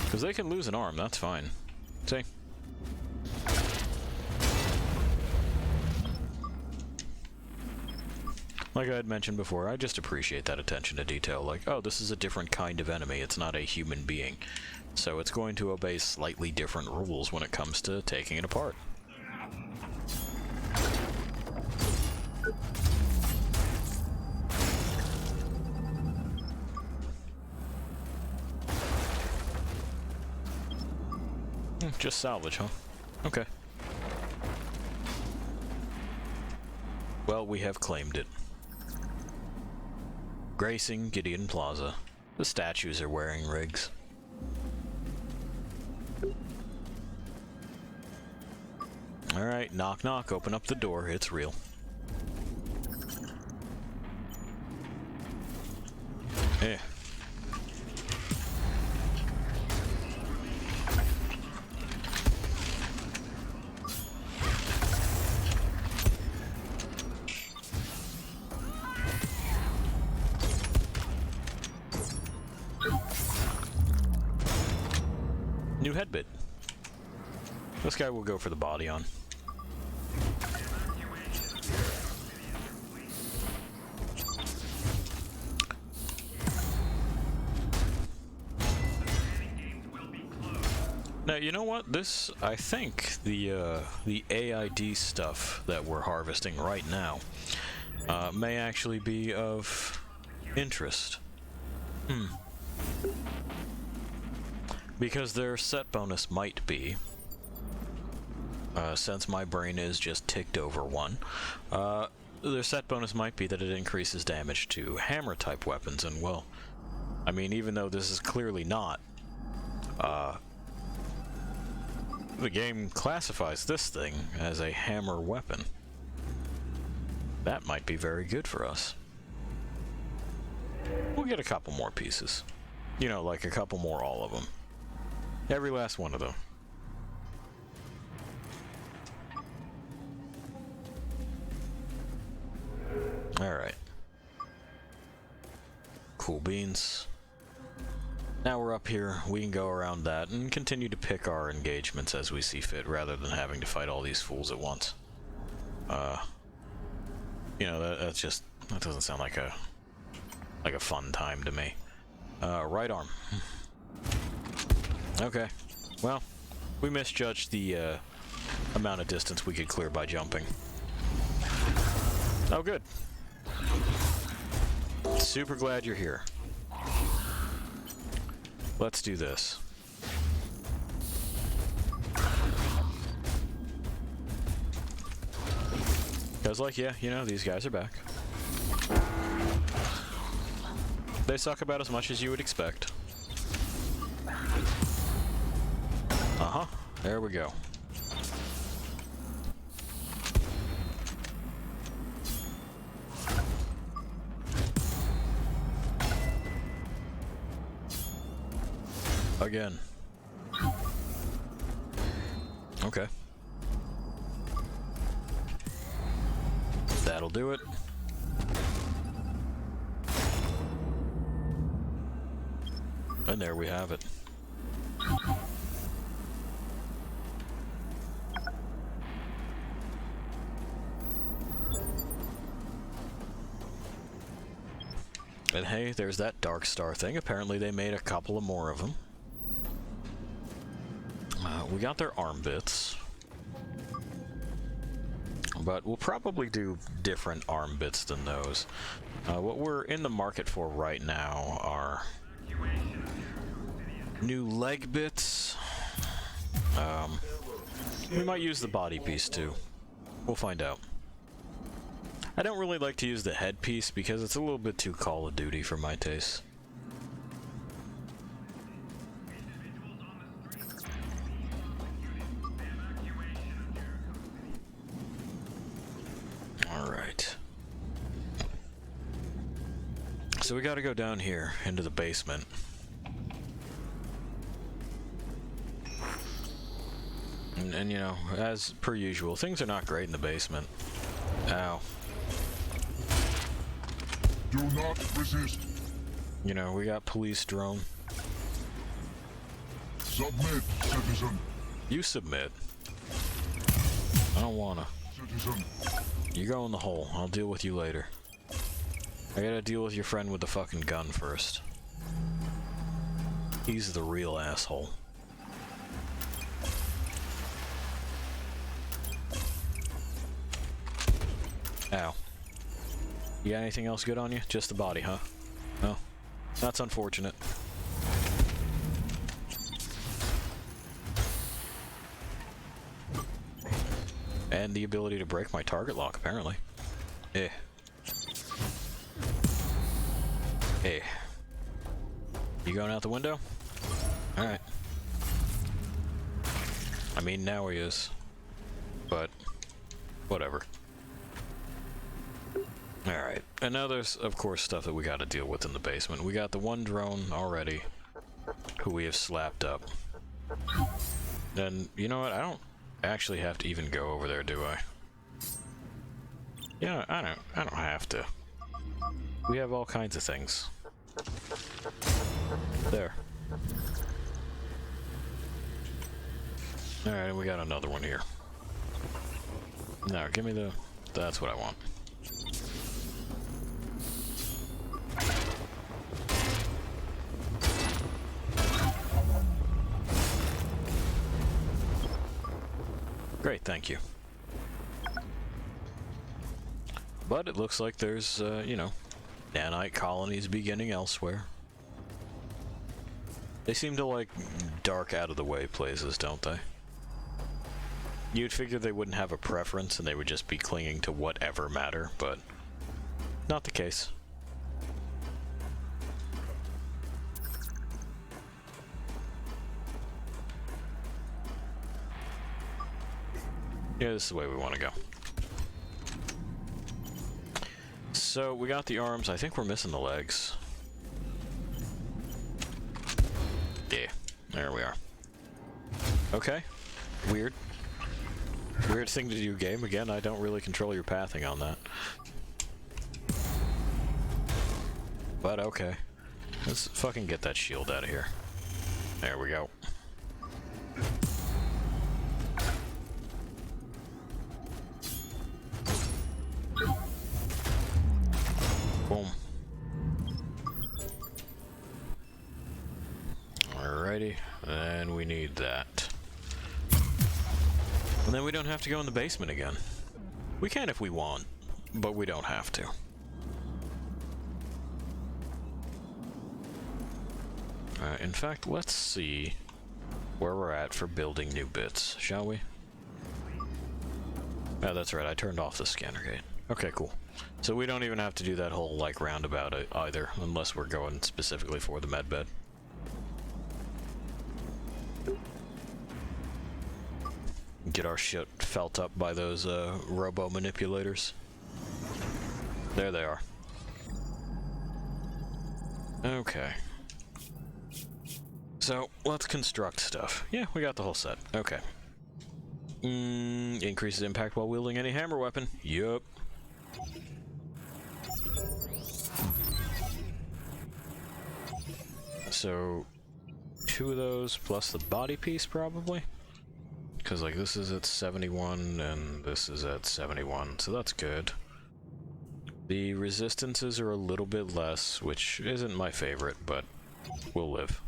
Because they can lose an arm, that's fine. See? Like I had mentioned before, I just appreciate that attention to detail. Like, oh, this is a different kind of enemy. It's not a human being. So it's going to obey slightly different rules when it comes to taking it apart. Just salvage, huh? Okay. Well, we have claimed it. Gracing Gideon Plaza. The statues are wearing rigs. Alright, knock knock, open up the door, it's real. Eh. New head bit. This guy will go for the body on. Now, you know what? This, I think, the AID stuff that we're harvesting right now may actually be of interest. Because their set bonus might be, since my brain is just ticked over 1, their set bonus might be that it increases damage to hammer-type weapons, and well, I mean, even though this is clearly not, the game classifies this thing as a hammer weapon. That might be very good for us. We'll get a couple more pieces. You know, like a couple more, all of them. Every last one of them. Alright. Cool beans. Now we're up here, we can go around that and continue to pick our engagements as we see fit, rather than having to fight all these fools at once. You know, that's just, that doesn't sound like a fun time to me. Right arm. Okay. Well, we misjudged the amount of distance we could clear by jumping. Oh, good. Super glad you're here. Let's do this. Because, like, yeah, you know, these guys are back. They suck about as much as you would expect. Uh-huh. There we go. Again. Okay. That'll do it. And there we have it. And hey, there's that Dark Star thing. Apparently they made a couple of more of them. We got their arm bits. But we'll probably do different arm bits than those. What we're in the market for right now are new leg bits. We might use the body piece too. We'll find out. I don't really like to use the headpiece because it's a little bit too Call of Duty for my taste. Alright. So we gotta go down here into the basement. And you know, as per usual, things are not great in the basement. Ow. Do not resist. You know, we got police drone. Submit, citizen. You submit. I don't wanna. Citizen. You go in the hole. I'll deal with you later. I gotta deal with your friend with the fucking gun first. He's the real asshole. Ow. You got anything else good on you? Just the body, huh? Oh. That's unfortunate. And the ability to break my target lock, apparently. Eh. Eh. You going out the window? Alright. I mean, now he is. But, whatever. Alright, and now there's, of course, stuff that we gotta deal with in the basement. We got the one drone already, who we have slapped up. Then, you know what, I don't actually have to even go over there, do I? Yeah, I don't have to. We have all kinds of things. There. Alright, we got another one here. Now, give me the... That's what I want. Great, thank you. But it looks like there's, you know, nanite colonies beginning elsewhere. They seem to like dark, out-of-the-way places, don't they? You'd figure they wouldn't have a preference and they would just be clinging to whatever matter, but not the case. Yeah, this is the way we want to go. So, we got the arms. I think we're missing the legs. Yeah, there we are. Okay. Weird. Weird thing to do, game. Again, I don't really control your pathing on that. But okay. Let's fucking get that shield out of here. There we go. Boom. Alrighty, and we need that. And then we don't have to go in the basement again. We can if we want, but we don't have to. In fact, let's see where we're at for building new bits, shall we? Yeah, that's right, I turned off the scanner gate. Okay, cool. So we don't even have to do that whole, like, roundabout either, unless we're going specifically for the medbed. Get our shit felt up by those, robo manipulators. There they are. Okay. So, let's construct stuff. Yeah, we got the whole set. Okay. Increases impact while wielding any hammer weapon. Yup. So, 2 of those plus the body piece, probably? Because, like, this is at 71, and this is at 71, so that's good. The resistances are a little bit less, which isn't my favorite, but we'll live.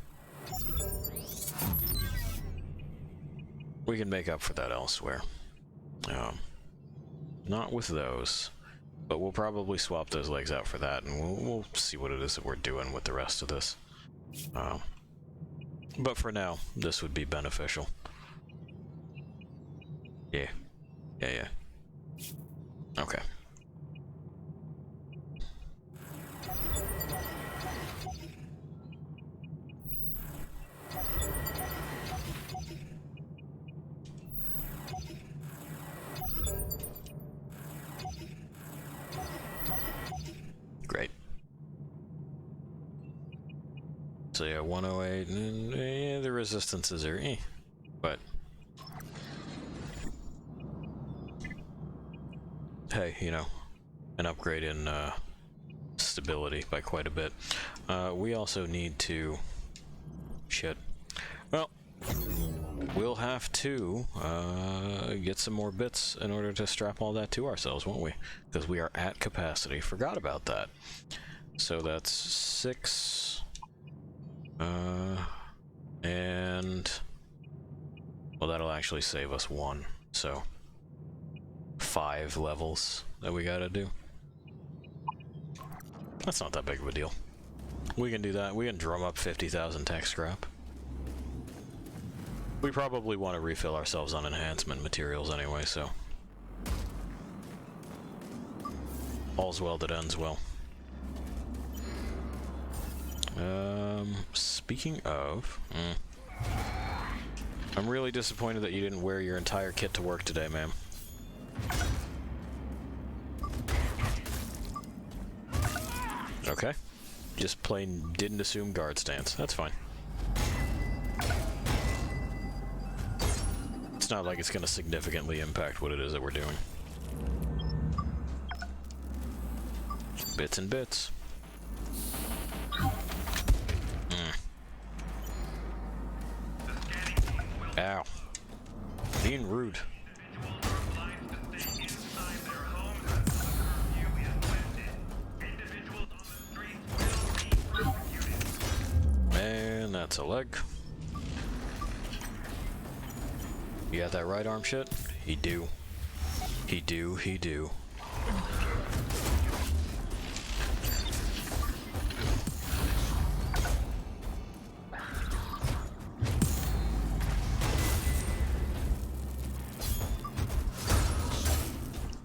We can make up for that elsewhere. Not with those, but we'll probably swap those legs out for that, and we'll see what it is that we're doing with the rest of this. But for now, this would be beneficial. Yeah. Yeah. Okay. Great. So yeah, 108, and yeah, the resistances are but hey, you know, an upgrade in stability by quite a bit. We also need to well, we'll have to get some more bits in order to strap all that to ourselves, won't we? Because we are at capacity. Forgot about that. So that's 6 and well, that'll actually save us 1, so 5 levels that we gotta do. That's not that big of a deal. We can do that. We can drum up 50,000 tech scrap. We probably want to refill ourselves on enhancement materials anyway, so all's well that ends well. Speaking of, I'm really disappointed that you didn't wear your entire kit to work today, ma'am. Okay. Just plain didn't assume guard stance. That's fine. It's not like it's going to significantly impact what it is that we're doing. Bits and bits. Ow. Being rude. And that's a leg. You got that right arm shit? He do. He do.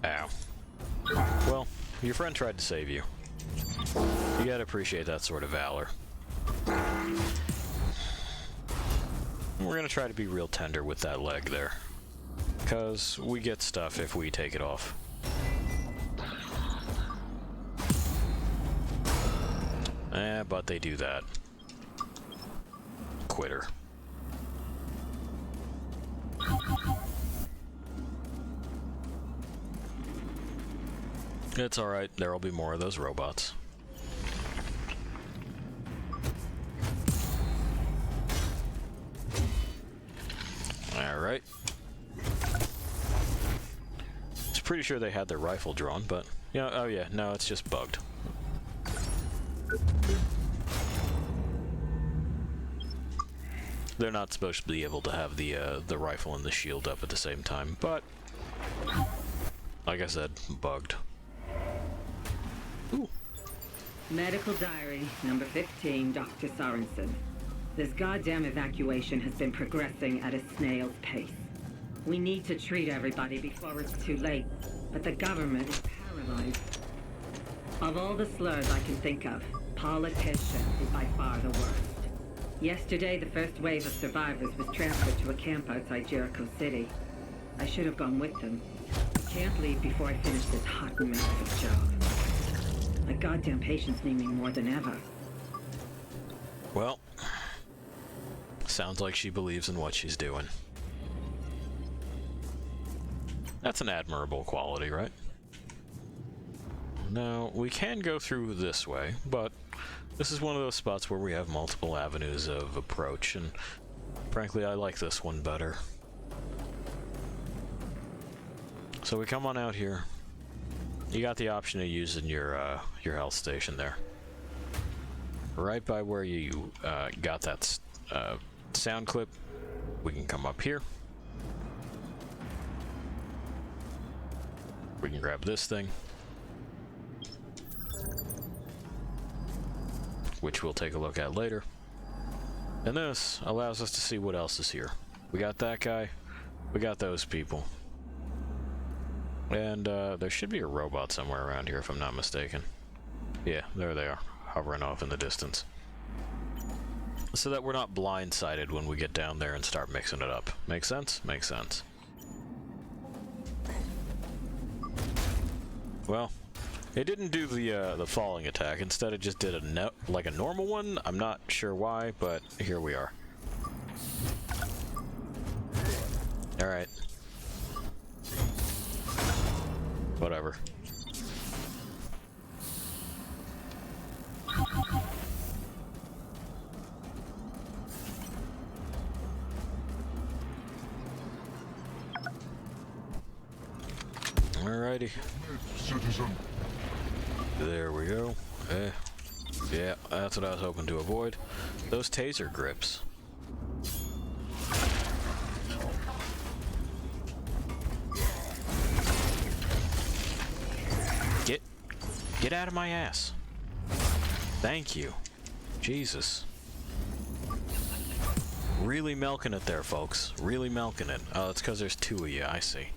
Ow. Well, your friend tried to save you. You gotta appreciate that sort of valor. We're gonna try to be real tender with that leg there. Because we get stuff if we take it off. But they do that. Quitter. It's alright, there'll be more of those robots. Alright. It's pretty sure they had their rifle drawn, but... Yeah, oh yeah, no, it's just bugged. They're not supposed to be able to have the rifle and the shield up at the same time, but... Like I said, bugged. Ooh. Medical diary, number 15, Dr. Sorensen. This goddamn evacuation has been progressing at a snail's pace. We need to treat everybody before it's too late, but the government is paralyzed. Of all the slurs I can think of, politician is by far the worst. Yesterday, the first wave of survivors was transferred to a camp outside Jericho City. I should have gone with them. I can't leave before I finish this hot and massive job. My goddamn patients need me more than ever. Well, sounds like she believes in what she's doing. That's an admirable quality, right? Now, we can go through this way, but this is one of those spots where we have multiple avenues of approach, and frankly, I like this one better. So we come on out here. You got the option of using your health station there. Right by where you got that sound clip, we can come up here. We can grab this thing, which we'll take a look at later. And this allows us to see what else is here. We got that guy, we got those people. And there should be a robot somewhere around here if I'm not mistaken. Yeah, there they are, hovering off in the distance. So that we're not blindsided when we get down there and start mixing it up. Make sense? Makes sense. Well, it didn't do the falling attack. Instead, it just did like a normal one. I'm not sure why, but here we are. All right. Whatever. Alrighty. Citizen. There we go. Yeah, that's what I was hoping to avoid. Those taser grips. Get out of my ass. Thank you. Jesus. Really milking it there, folks. Really milking it. Oh, it's because there's two of you. I see.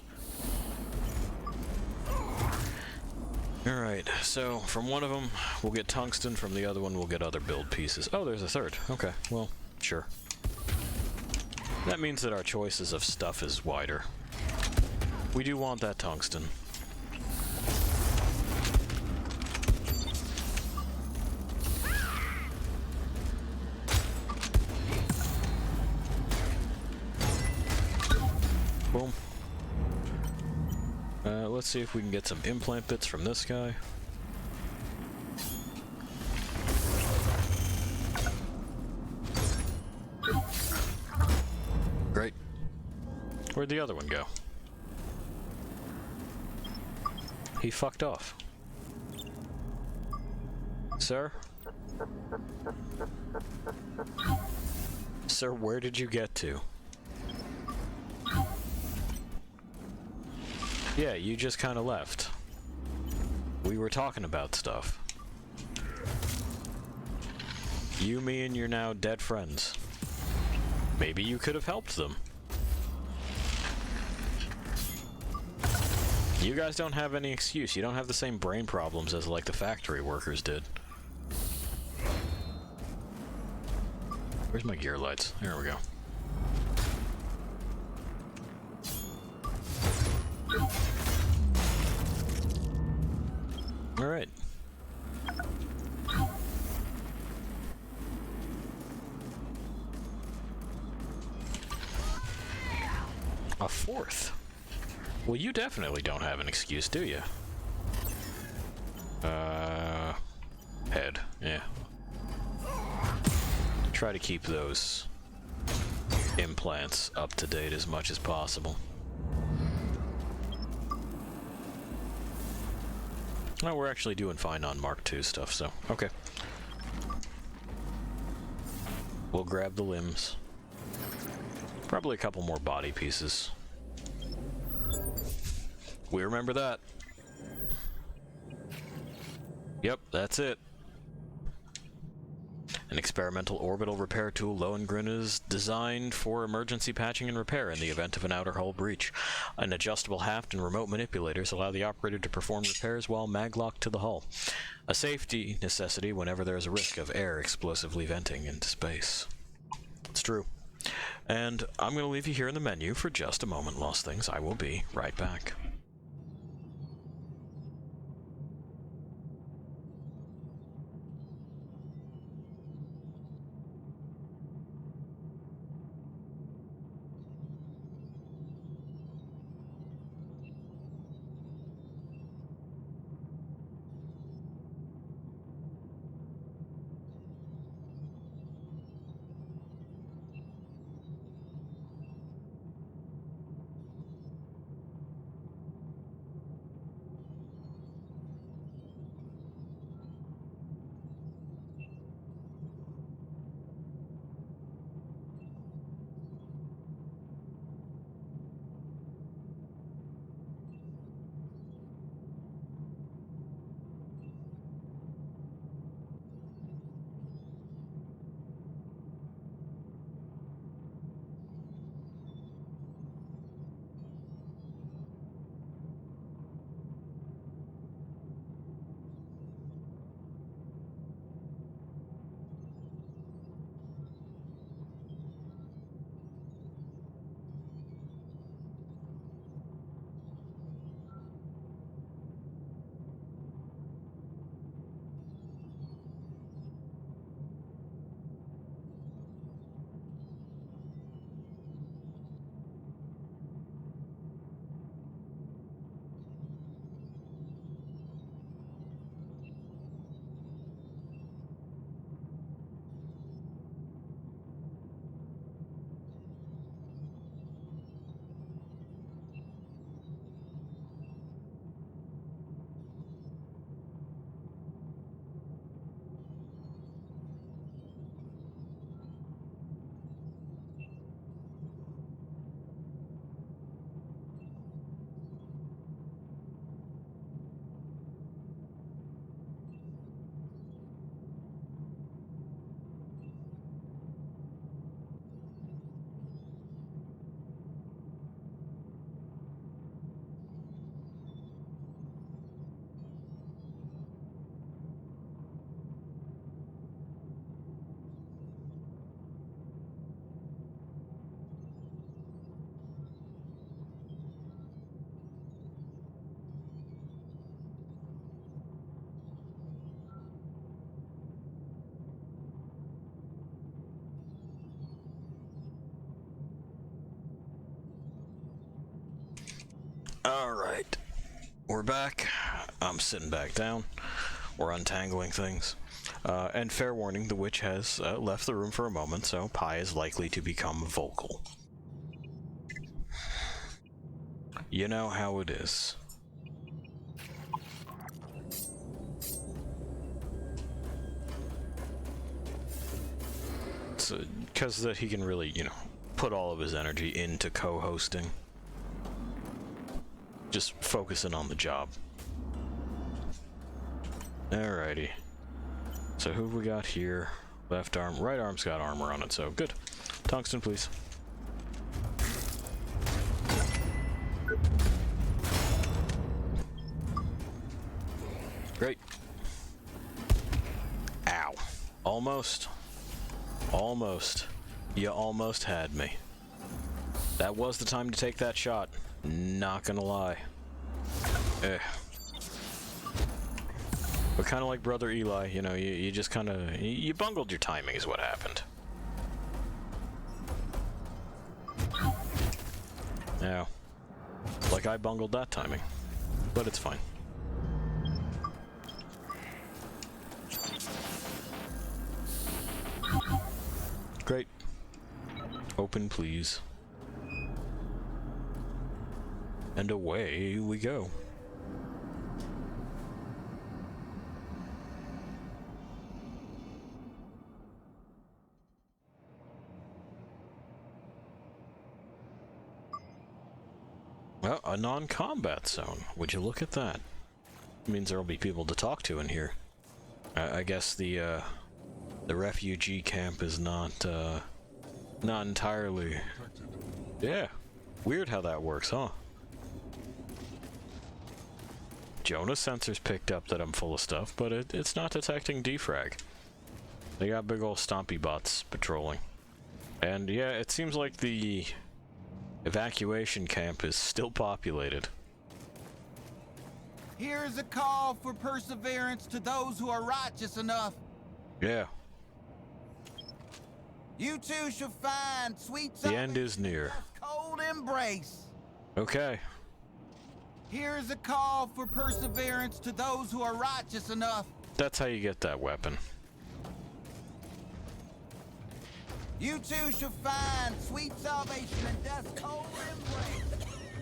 Alright, so from one of them, we'll get tungsten. From the other one, we'll get other build pieces. Oh, there's a third. Okay, well, sure. That means that our choices of stuff is wider. We do want that tungsten. Boom. Let's see if we can get some implant bits from this guy. Great. Where'd the other one go? He fucked off. Sir? Sir, where did you get to? Yeah, you just kind of left. We were talking about stuff. You, me, and your now dead friends. Maybe you could have helped them. You guys don't have any excuse. You don't have the same brain problems as like the factory workers did. Where's my gear lights? There we go. Alright. A fourth? Well, you definitely don't have an excuse, do you? Head, yeah. Try to keep those implants up to date as much as possible. Oh, we're actually doing fine on Mark II stuff, so okay. We'll grab the limbs. Probably a couple more body pieces. We remember that. Yep, that's it. An experimental orbital repair tool, Lohengrin, is designed for emergency patching and repair in the event of an outer hull breach. An adjustable haft and remote manipulators allow the operator to perform repairs while maglocked to the hull. A safety necessity whenever there is a risk of air explosively venting into space. It's true. And I'm going to leave you here in the menu for just a moment, Lost Things. I will be right back. Alright, we're back. I'm sitting back down. We're untangling things. And fair warning, the witch has left the room for a moment, so Pi is likely to become vocal. You know how it is. It's because that he can really, you know, put all of his energy into co-hosting. Just focusing on the job. Alrighty. So who have we got here? Left arm, right arm's got armor on it, so good. Tungsten, please. Great. Ow. Almost. Almost. You almost had me. That was the time to take that shot. Not gonna lie. Eh. But kind of like Brother Eli, you know, you just kind of... You bungled your timing is what happened. Yeah. Like I bungled that timing. But it's fine. Great. Open, please. And away we go. Well, a non-combat zone. Would you look at that? Means there'll be people to talk to in here. I guess the refugee camp is not entirely... Yeah. Weird how that works, huh? Jonah's sensors picked up that I'm full of stuff, but it's not detecting defrag. They got big ol' stompy bots patrolling. And yeah, it seems like the evacuation camp is still populated. Here's a call for perseverance to those who are righteous enough. Yeah. You too shall find sweet The end is near. cold embrace. Okay. Here's a call for perseverance to those who are righteous enough. That's how you get that weapon. You too shall find sweet salvation in death's cold embrace.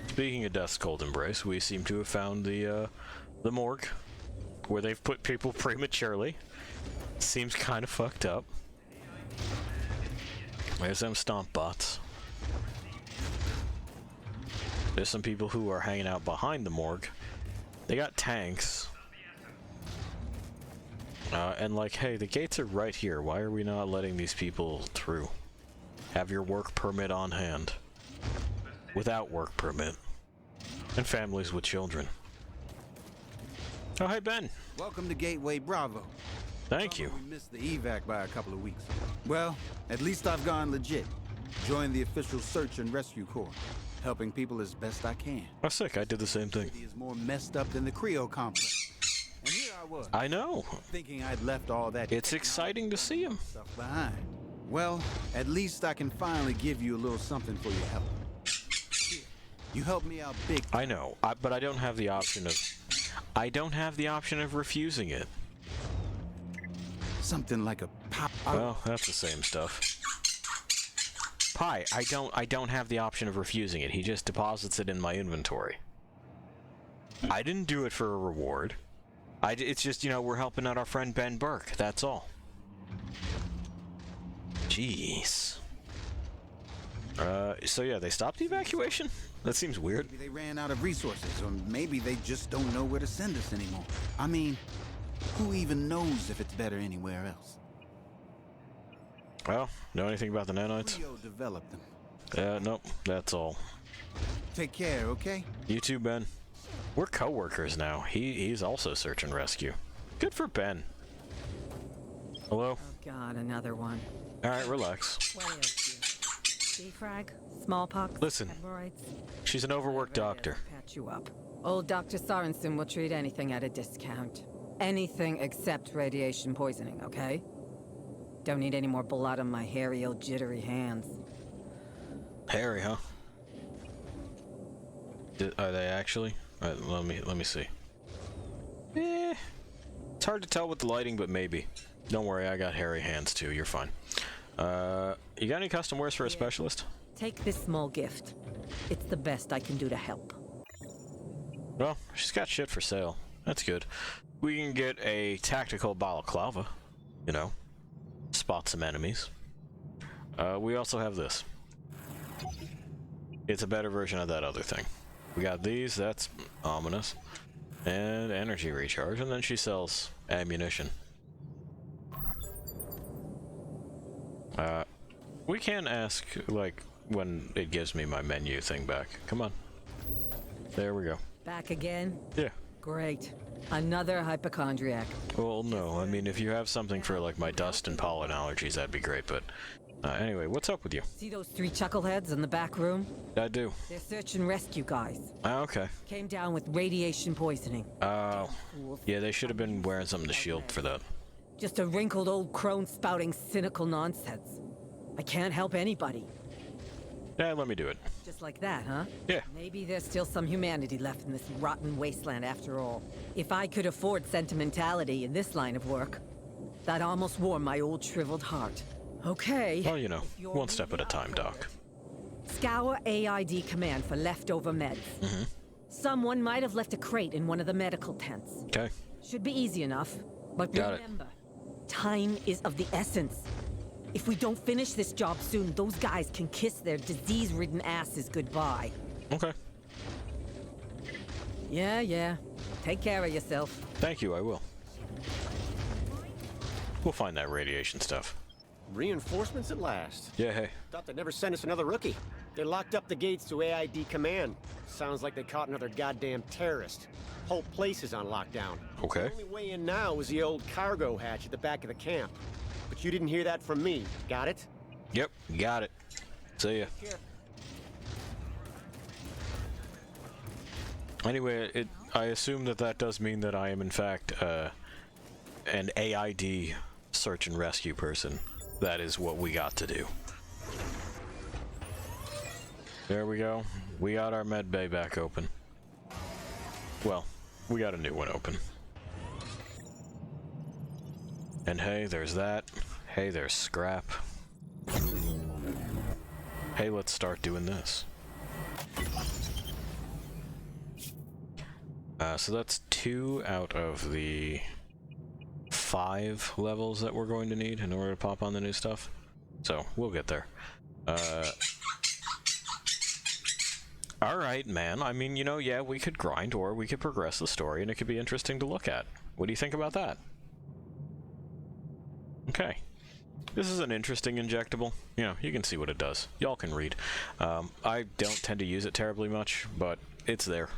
Speaking of Death's Cold Embrace, we seem to have found the morgue, where they've put people prematurely. Seems kind of fucked up. There's them stomp bots. There's some people who are hanging out behind the morgue. They got tanks. And like, hey, the gates are right here. Why are we not letting these people through? Have your work permit on hand. Without work permit. And families with children. Oh, hey, Ben. Welcome to Gateway Bravo. Thank you. We missed the evac by a couple of weeks. Well, at least I've gone legit. Joined the official search and rescue corps. Helping people as best I can. Oh, sick. I did the same thing. The city is more messed up than the Creo complex. And here I was. I know. Thinking I'd left all that... It's exciting to see him. ...stuff behind. Well, at least I can finally give you a little something for your help. Here, you helped me out big. I know, but I don't have the option of... I don't have the option of refusing it. Something like a pop... Well, that's the same stuff. Pi, I don't have the option of refusing it. He just deposits it in my inventory. I didn't do it for a reward. It's just, you know, we're helping out our friend Ben Burke, that's all. Jeez. So yeah, they stopped the evacuation? That seems weird. Maybe they ran out of resources, or maybe they just don't know where to send us anymore. I mean, who even knows if it's better anywhere else? Well, know anything about the nanites? Creo developed them. Nope, that's all. Take care, okay? You too, Ben. We're co-workers now. He's also search and rescue. Good for Ben. Hello? Oh God, another one. Alright, relax. What ails you? Defrag? Smallpox? Listen, Hemorrhoids? she's an overworked doctor. Patch you up. Old Dr. Sorensen will treat anything at a discount. Anything except radiation poisoning, okay? Don't need any more blood on my hairy old jittery hands. Hairy, huh? Are they actually? Let me see. It's hard to tell with the lighting, but maybe. Don't worry, I got hairy hands too. You're fine. You got any custom wares for a specialist? Take this small gift. It's the best I can do to help. Well, she's got shit for sale. That's good. We can get a tactical balaclava. You know, spot some enemies. We also have this. It's a better version of that other thing. We got these, that's ominous. And energy recharge, and then she sells ammunition. We can ask, like, when it gives me my menu thing back. Come on. There we go. Back again? Yeah. Great. Another hypochondriac. Well, no. I mean, if you have something for, like, my dust and pollen allergies, that'd be great, but... anyway, what's up with you? See those 3 chuckleheads in the back room? I do. They're search and rescue guys. Oh, okay. Came down with radiation poisoning. Oh. Yeah, they should have been wearing something to shield for that. Just a wrinkled old crone spouting cynical nonsense. I can't help anybody. Yeah, let me do it. Just like that, huh? Yeah. Maybe there's still some humanity left in this rotten wasteland after all. If I could afford sentimentality in this line of work, that almost warmed my old shriveled heart. Okay. Well, you know, one step at a time, Doc. Scour AID command for leftover meds. Mm-hmm. Someone might have left a crate in one of the medical tents. Okay. Should be easy enough. But Got remember, time is of the essence. If we don't finish this job soon, those guys can kiss their disease-ridden asses goodbye. Okay. Yeah. Take care of yourself. Thank you, I will. We'll find that radiation stuff. Reinforcements at last. Yeah, hey. Thought they'd never send us another rookie. They locked up the gates to AID command. Sounds like they caught another goddamn terrorist. Whole place is on lockdown. Okay. The only way in now is the old cargo hatch at the back of the camp. But you didn't hear that from me. Got it? Yep, got it. See ya. Anyway, I assume that does mean that I am in fact an AID search and rescue person. That is what we got to do. There we go. We got our med bay back open. Well, we got a new one open. And hey, there's that. Hey, there's scrap. Hey, let's start doing this. So that's 2 out of the 5 levels that we're going to need in order to pop on the new stuff. So, we'll get there. Alright, man. I mean, you know, yeah, we could grind or we could progress the story and it could be interesting to look at. What do you think about that? Okay. This is an interesting injectable. You know, you can see what it does. Y'all can read. I don't tend to use it terribly much, but it's there.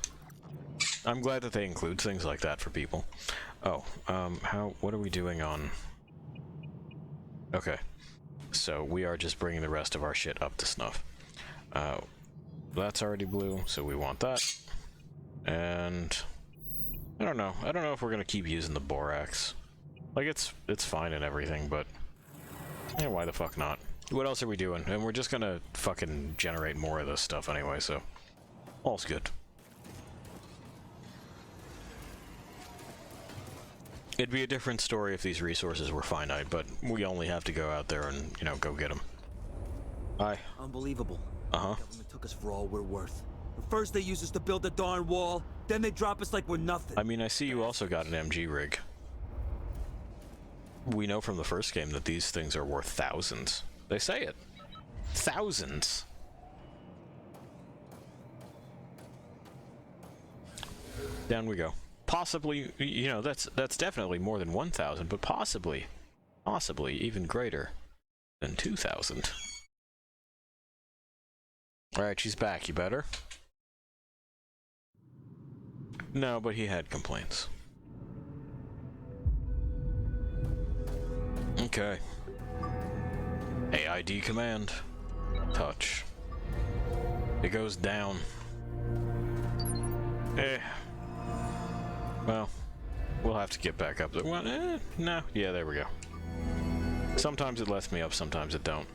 I'm glad that they include things like that for people. Oh, what are we doing on... Okay. So, we are just bringing the rest of our shit up to snuff. That's already blue, so we want that. And... I don't know if we're gonna keep using the borax. Like, it's fine and everything, but... yeah, why the fuck not? What else are we doing? And we're just gonna fucking generate more of this stuff anyway, so... all's good. It'd be a different story if these resources were finite, but we only have to go out there and, you know, go get them. Hi. Unbelievable. Uh-huh. The government took us for all we're worth. First they use us to build the darn wall, then they drop us like we're nothing. I mean, I see you also got an MG rig. We know from the first game that these things are worth thousands. They say it. Thousands. Down we go. Possibly, you know, that's definitely more than 1,000, but possibly even greater than 2,000. Alright, she's back. You better? No, but he had complaints. Okay. AID command. Touch. It goes down. Well, we'll have to get back up there. Well, no. Yeah, there we go. Sometimes it lets me up, sometimes it don't.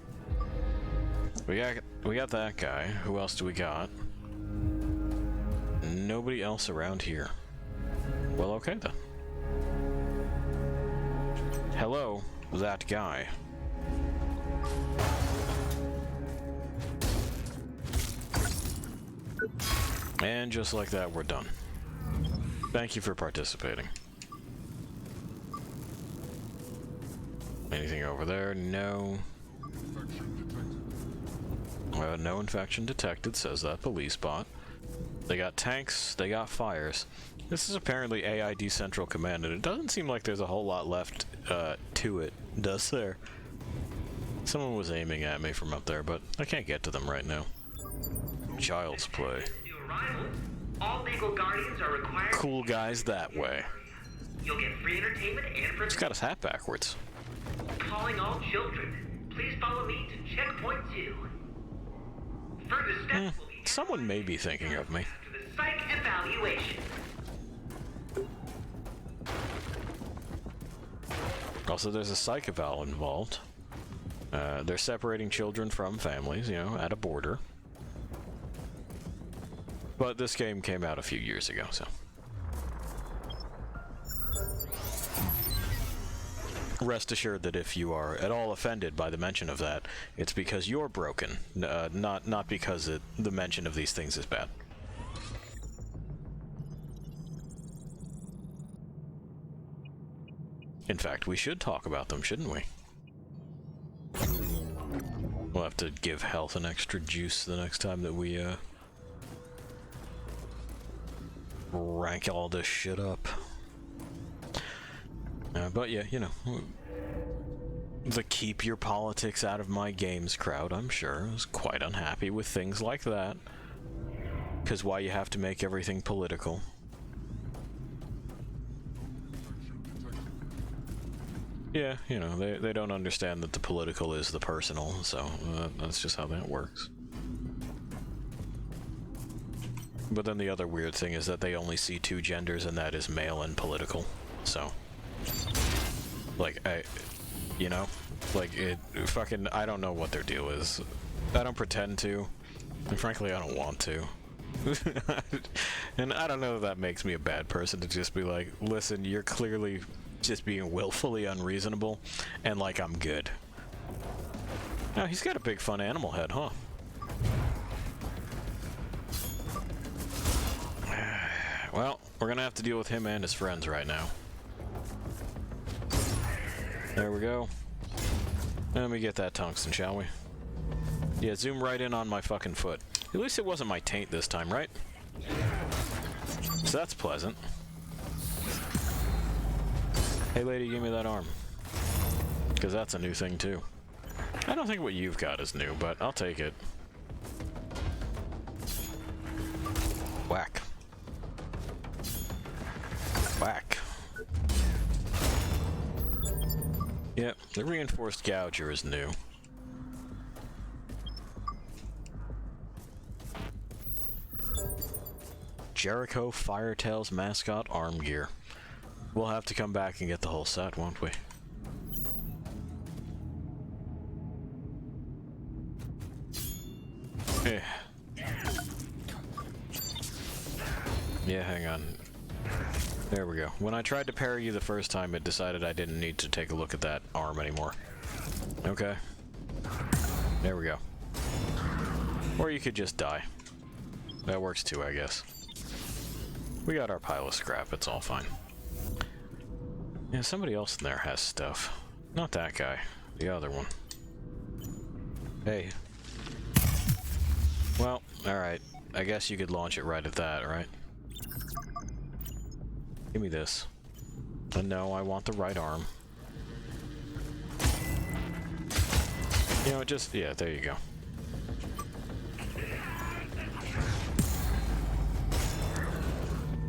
We got that guy. Who else do we got? Nobody else around here. Well, okay then. Hello, that guy. And just like that, we're done. Thank you for participating. Anything over there? No. No infection detected, says that police bot. They got tanks, they got fires. This is apparently AID Central Command, and it doesn't seem like there's a whole lot left to it, does there? Someone was aiming at me from up there, but I can't get to them right now. Child's play. All legal guardians are required. Cool guys that way. You'll get free entertainment and for He's got his hat backwards. calling all children. Please follow me to checkpoint 2. Further steps will be Someone may be thinking of me. after the psych evaluation. Also, there's a psych eval involved. They're separating children from families, you know, at a border. But this game came out a few years ago, so. Rest assured that if you are at all offended by the mention of that, it's because you're broken, not because the mention of these things is bad. In fact, we should talk about them, shouldn't we? We'll have to give health an extra juice the next time that we, rank all this shit up. But yeah, you know, the keep your politics out of my games crowd, I'm sure, is quite unhappy with things like that. Because why you have to make everything political? Yeah, you know, they don't understand that the political is the personal, so that's just how that works. But then the other weird thing is that they only see two genders, and that is male and political. So, like, you know, like, I don't know what their deal is. I don't pretend to, and frankly, I don't want to. And I don't know if that makes me a bad person to just be like, listen, you're clearly just being willfully unreasonable, and like, I'm good. Now, he's got a big fun animal head, huh? Well, we're gonna have to deal with him and his friends right now. There we go. Let me get that tungsten, shall we? Yeah, zoom right in on my fucking foot. At least it wasn't my taint this time, right? So that's pleasant. Hey lady, give me that arm. Because that's a new thing too. I don't think what you've got is new, but I'll take it. Whack. Whack. Yep, the reinforced gouger is new. Jericho Firetail's mascot arm gear. We'll have to come back and get the whole set, won't we? Yeah, hang on. There we go. When I tried to parry you the first time, it decided I didn't need to take a look at that arm anymore. Okay. There we go. Or you could just die. That works too, I guess. We got our pile of scrap, it's all fine. Yeah, somebody else in there has stuff. Not that guy. The other one. Hey. Well, alright. I guess you could launch it right at that, right? Give me this. And no, I want the right arm. You know, just, yeah, there you go.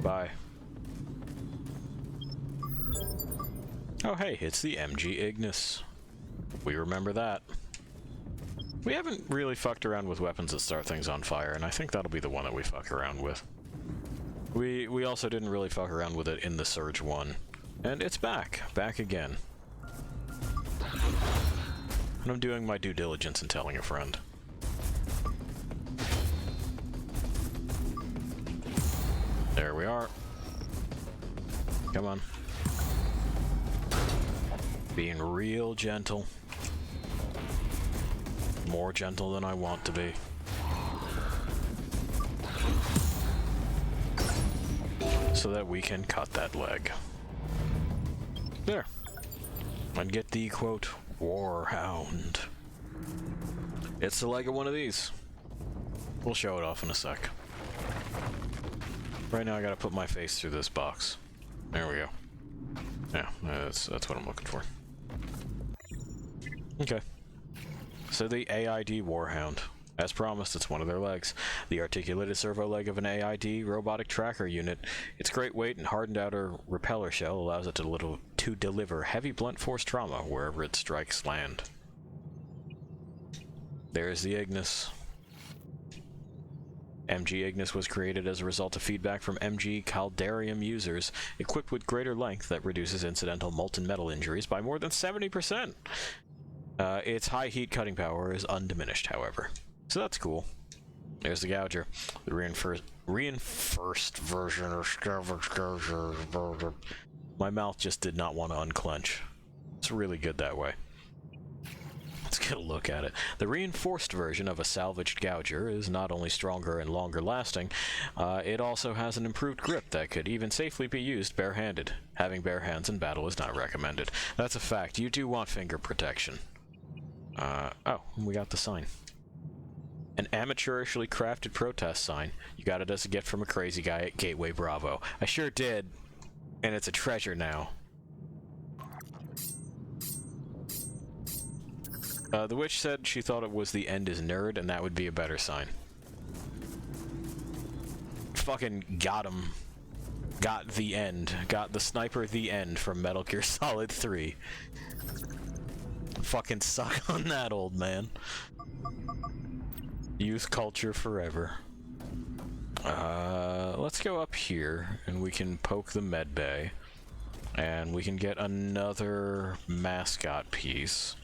Bye. Oh hey, it's the MG Ignis. We remember that. We haven't really fucked around with weapons that start things on fire, and I think that'll be the one that we fuck around with. We also didn't really fuck around with it in the Surge 1. And it's back. Back again. And I'm doing my due diligence and telling a friend. There we are. Come on. Being real gentle. More gentle than I want to be. So that we can cut that leg. There. And get the, quote, Warhound. It's the leg of one of these. We'll show it off in a sec. Right now I gotta put my face through this box. There we go. Yeah, that's what I'm looking for. Okay. So the AID Warhound. As promised, it's one of their legs. The articulated servo leg of an AID robotic tracker unit. Its great weight and hardened outer repeller shell allows it to deliver heavy blunt force trauma wherever its strikes land. There's the Ignis. MG Ignis was created as a result of feedback from MG Caldarium users, equipped with greater length that reduces incidental molten metal injuries by more than 70%. Its high heat cutting power is undiminished, however. So that's cool. There's the Gouger. The reinforced version of my mouth just did not want to unclench. It's really good that way. Let's get a look at it. The reinforced version of a salvaged Gouger is not only stronger and longer lasting, it also has an improved grip that could even safely be used barehanded. Having bare hands in battle is not recommended. That's a fact. You do want finger protection. Oh, we got the sign. An amateurishly crafted protest sign. You got it as a gift from a crazy guy at Gateway Bravo. I sure did, and it's a treasure now. The witch said she thought it was the end is nerd, and that would be a better sign. Fucking got him. Got the end. Got the sniper the end from Metal Gear Solid 3. Fucking suck on that, old man. Youth culture forever. Let's go up here, and we can poke the med bay. And we can get another mascot piece.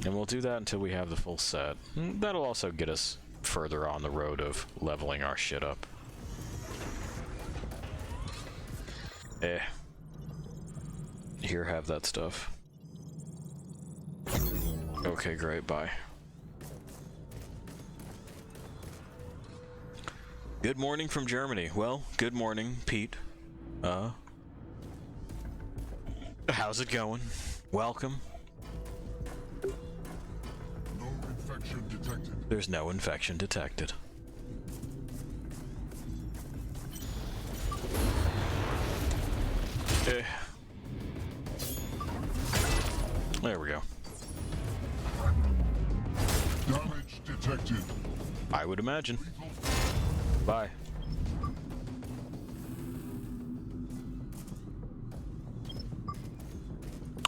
And we'll do that until we have the full set. That'll also get us further on the road of leveling our shit up. Here, have that stuff. Okay, great, bye. Good morning from Germany. Well, good morning, Pete. How's it going? Welcome. No infection detected. There's no infection detected. There we go. Damage detected. I would imagine. Bye.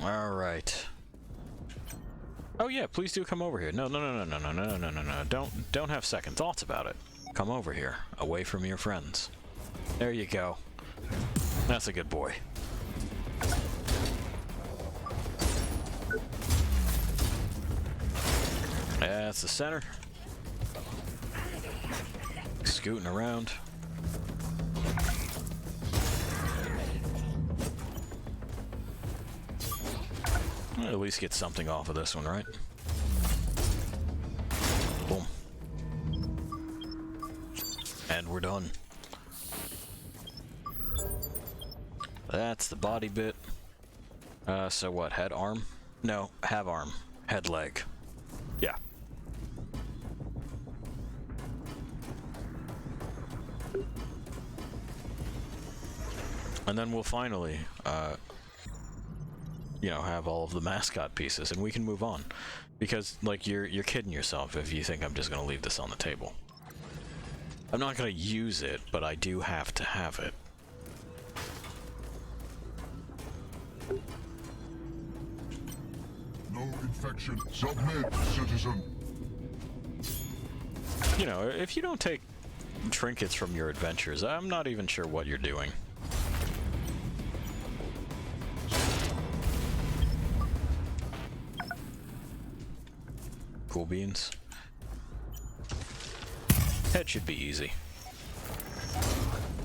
All right. Oh yeah, please do come over here. No. Don't have second thoughts about it. Come over here, away from your friends. There you go. That's a good boy. That's the center. Scooting around. I'll at least get something off of this one, right? Boom. And we're done. That's the body bit. So what, head, arm? No, have arm. Head, leg. Yeah. And then we'll finally, you know, have all of the mascot pieces, and we can move on. Because, like, you're kidding yourself if you think I'm just gonna leave this on the table. I'm not gonna use it, but I do have to have it. No infection. Submit, citizen. You know, if you don't take trinkets from your adventures, I'm not even sure what you're doing. Cool beans. Head should be easy.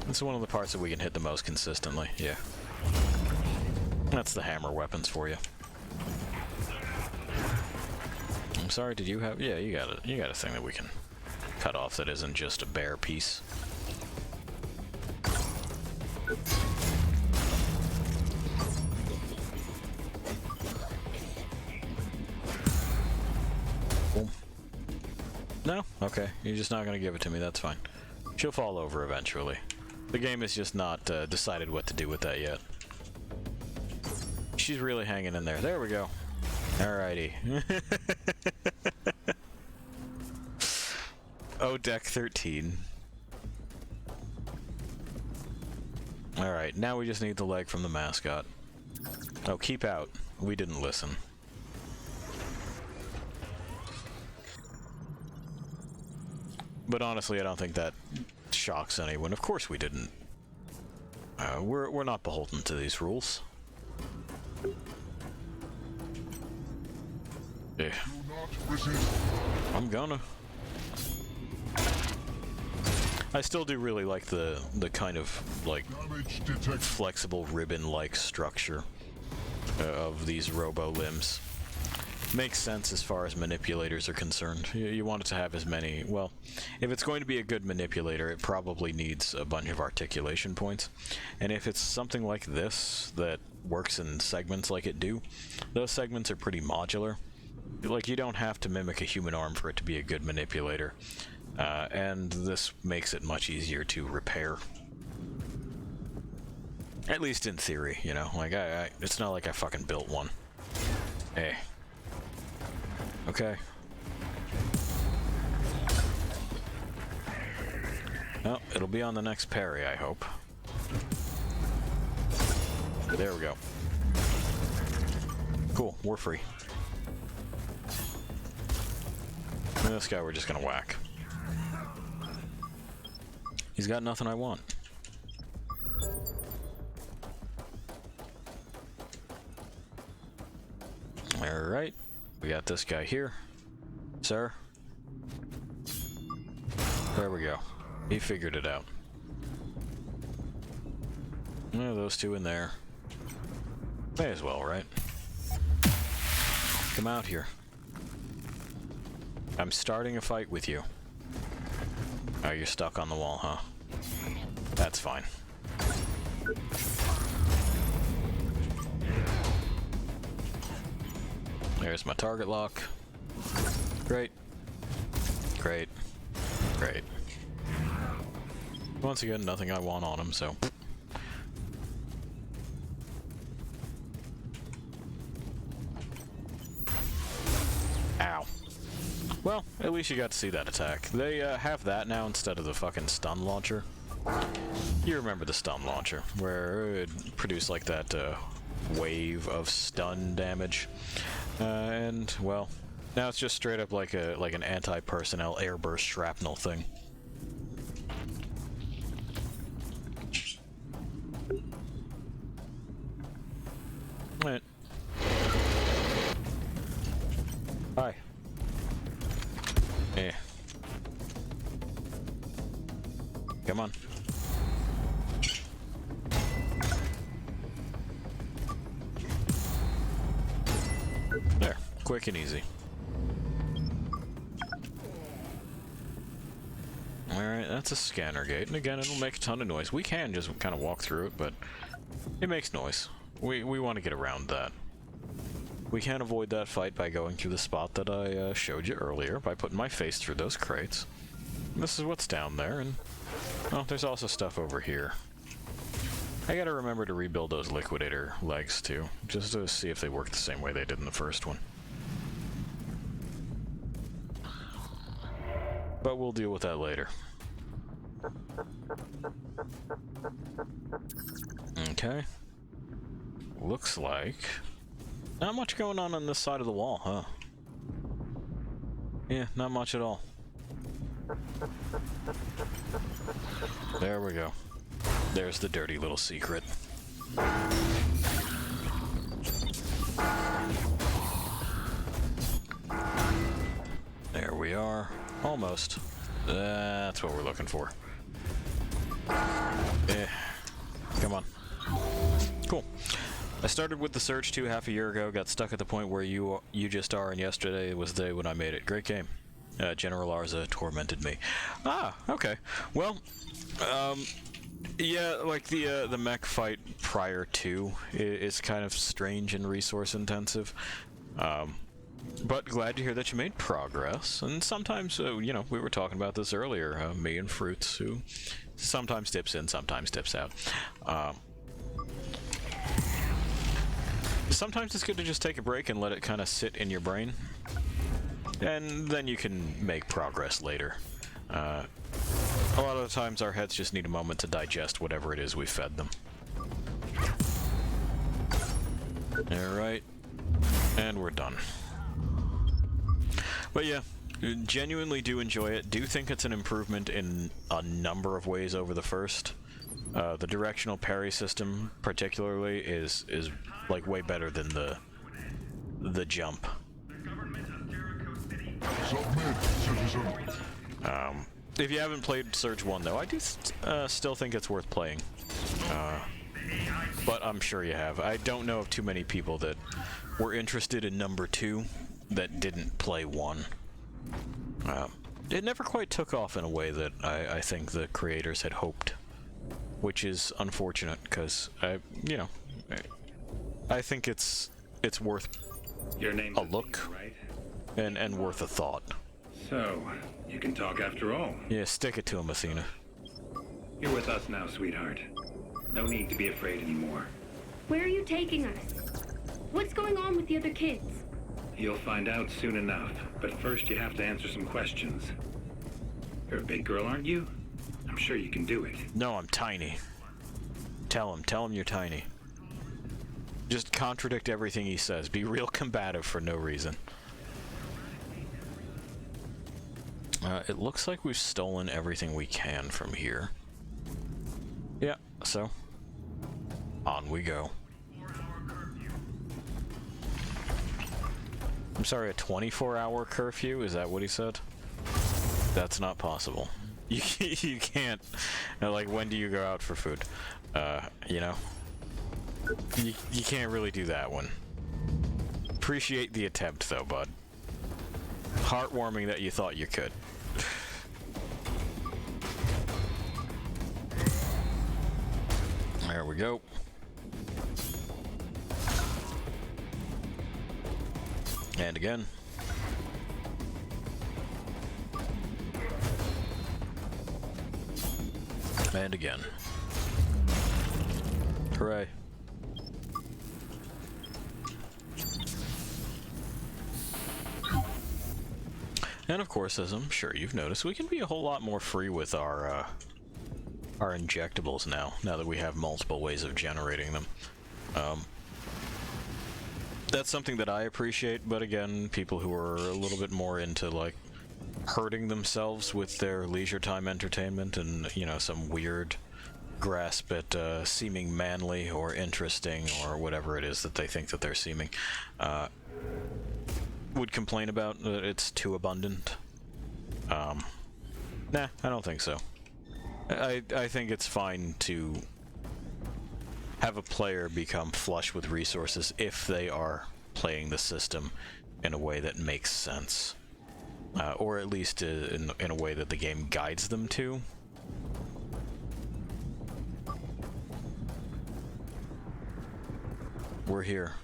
This is one of the parts that we can hit the most consistently, yeah. That's the hammer weapons for you. I'm sorry, did you have... Yeah, you got a thing that we can cut off that isn't just a bare piece. Boom. No? Okay, you're just not gonna give it to me, that's fine. She'll fall over eventually. The game has just not decided what to do with that yet. She's really hanging in there. There we go. Alrighty. Oh, deck 13. Alright, now we just need the leg from the mascot. Oh, keep out. We didn't listen. But honestly, I don't think that shocks anyone. Of course we didn't. We're not beholden to these rules. Yeah. I'm gonna. I still do really like the kind of like flexible ribbon-like structure of these robo limbs. Makes sense as far as manipulators are concerned. You want it to have as many, well, if it's going to be a good manipulator, it probably needs a bunch of articulation points. And if it's something like this that works in segments like it do, those segments are pretty modular. Like, you don't have to mimic a human arm for it to be a good manipulator. And this makes it much easier to repair. At least in theory, you know? Like, it's not like I fucking built one. Hey. Okay. Well, it'll be on the next parry, I hope. There we go. Cool, we're free. And this guy we're just gonna whack. He's got nothing I want. Alright. We got this guy here. Sir. There we go. He figured it out. Yeah, those two in there. May as well, right? Come out here. I'm starting a fight with you. Oh, you're stuck on the wall, huh? That's fine. There's my target lock. Great. Great. Great. Once again, nothing I want on him, so... Ow. Well, at least you got to see that attack. They have that now instead of the fucking stun launcher. You remember the stun launcher, where it produced like that wave of stun damage. And, well, now it's just straight up like an anti-personnel airburst shrapnel thing. Right. Hi. Yeah. Come on. There. Quick and easy. Alright, that's a scanner gate, and again, it'll make a ton of noise. We can just kind of walk through it, but it makes noise. We want to get around that. We can avoid that fight by going through the spot that I showed you earlier, by putting my face through those crates. And this is what's down there, and... oh, there's also stuff over here. I gotta remember to rebuild those liquidator legs, too, just to see if they work the same way they did in the first one. But we'll deal with that later. Okay. Looks like... not much going on this side of the wall, huh? Yeah, not much at all. There we go. There's the dirty little secret. There we are. Almost. That's what we're looking for. Come on. Cool. I started with the Surge 2 half a year ago, got stuck at the point where you just are, and yesterday was the day when I made it. Great game. General Arza tormented me. Ah, okay. Well, yeah, like the mech fight prior to is kind of strange and resource intensive. But glad to hear that you made progress. And sometimes, you know, we were talking about this earlier, me and Fruits, who sometimes dips in, sometimes dips out. Sometimes it's good to just take a break and let it kind of sit in your brain. And then you can make progress later. A lot of the times our heads just need a moment to digest whatever it is we fed them. Alright. And we're done. But yeah, genuinely do enjoy it. Do think it's an improvement in a number of ways over the first. The directional parry system, particularly, is like way better than the jump. Submit, citizen. If you haven't played Surge 1, though, I do still think it's worth playing. But I'm sure you have. I don't know of too many people that were interested in number 2 that didn't play 1. It never quite took off in a way that I think the creators had hoped, which is unfortunate, because I think it's worth Your name's a look, right? and worth a thought. So, you can talk after all. Yeah, stick it to him, Athena. You're with us now, sweetheart. No need to be afraid anymore. Where are you taking us? What's going on with the other kids? You'll find out soon enough, but first you have to answer some questions. You're a big girl, aren't you? I'm sure you can do it. No, I'm tiny. Tell him you're tiny. Just contradict everything he says. Be real combative for no reason. It looks like we've stolen everything we can from here. Yeah, so on we go. I'm sorry, a 24-hour curfew? Is that what he said? That's not possible. You can't. Like, when do you go out for food? You know? You can't really do that one. Appreciate the attempt, though, bud. Heartwarming that you thought you could. There we go. And again. And again. Hooray. And of course, as I'm sure you've noticed, we can be a whole lot more free with our injectables now that we have multiple ways of generating them. That's something that I appreciate, but again, people who are a little bit more into, like, hurting themselves with their leisure time entertainment and, you know, some weird grasp at seeming manly or interesting or whatever it is that they think that they're seeming, would complain about that it's too abundant. Nah, I don't think so. I think it's fine to have a player become flush with resources if they are playing the system in a way that makes sense. Or at least in a way that the game guides them to. We're here.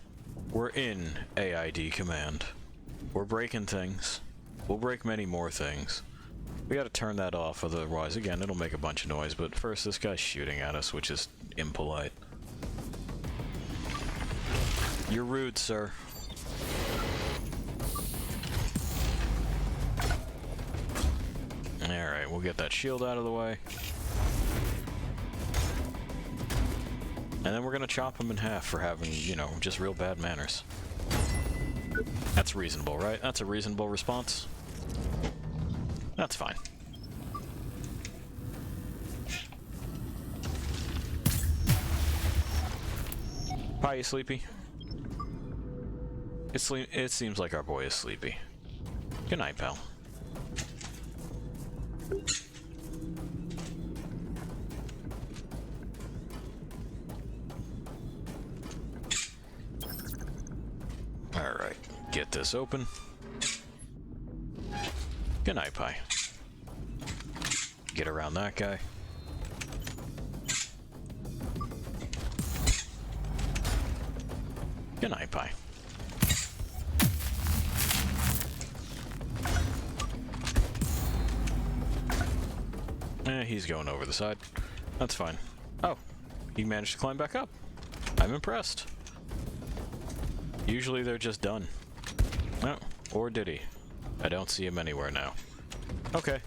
We're in AID command. We're breaking things. We'll break many more things. We gotta turn that off, otherwise, again, it'll make a bunch of noise. But first, this guy's shooting at us, which is impolite. You're rude, sir. Alright, we'll get that shield out of the way. And then we're gonna chop him in half for having, you know, just real bad manners. That's reasonable, right? That's a reasonable response. That's fine. Hi, you sleepy? It seems like our boy is sleepy. Good night, pal. Alright, get this open. Good night, Pie. Get around that guy. Good night, Pie. He's going over the side. That's fine. Oh, he managed to climb back up. I'm impressed. Usually they're just done. Oh, or did he? I don't see him anywhere now. Okay,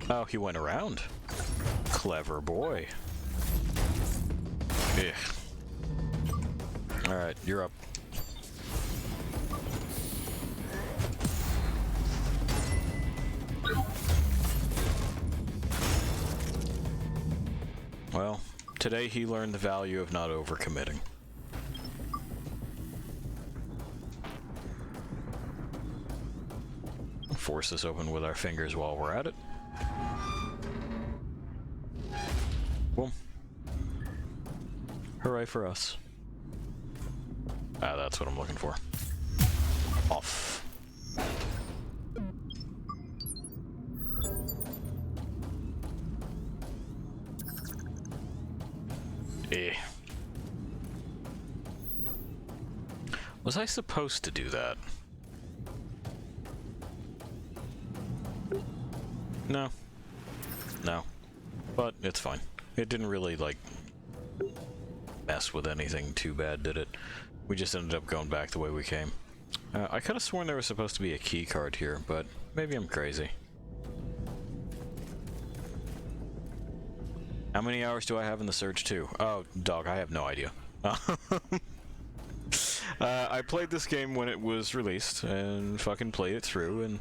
Oh, he went around. Clever boy. Yeah. Alright, you're up. Well, today he learned the value of not overcommitting. Force this open with our fingers while we're at it. Boom. Hooray for us. Ah, that's what I'm looking for. Off. Eh. Was I supposed to do that? No. No. But it's fine. It didn't really, like, mess with anything too bad, did it? We just ended up going back the way we came. I could have sworn there was supposed to be a key card here, but maybe I'm crazy. How many hours do I have in the Surge 2? Oh, dog, I have no idea. I played this game when it was released, and fucking played it through, and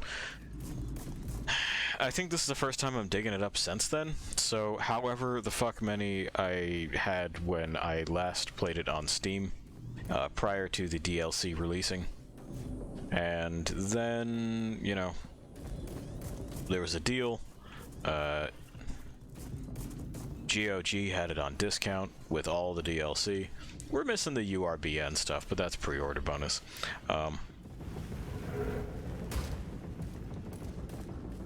I think this is the first time I'm digging it up since then, so however the fuck many I had when I last played it on Steam, prior to the DLC releasing. And then, you know, there was a deal. GOG had it on discount with all the DLC. We're missing the URBN stuff, but that's pre-order bonus.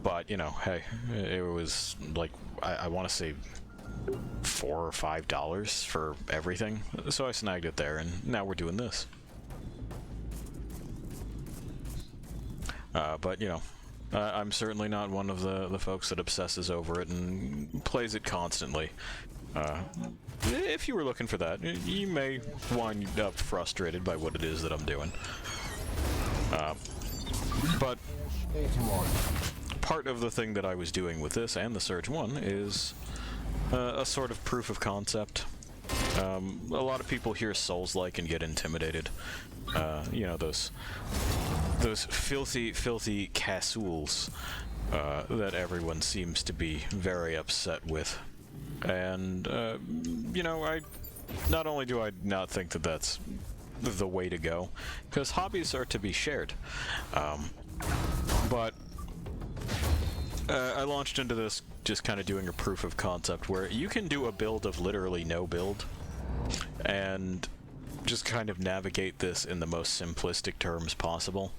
But, you know, hey, it was like, I want to say $4 or $5 for everything. So I snagged it there, and now we're doing this. But, you know, I'm certainly not one of the folks that obsesses over it and plays it constantly. If you were looking for that, you may wind up frustrated by what it is that I'm doing. But part of the thing that I was doing with this and the Surge 1 is a sort of proof of concept. A lot of people hear Souls-like and get intimidated. You know, those filthy casouls that everyone seems to be very upset with. And, you know, not only do I not think that that's the way to go, because hobbies are to be shared, but I launched into this just kind of doing a proof of concept where you can do a build of literally no build and just kind of navigate this in the most simplistic terms possible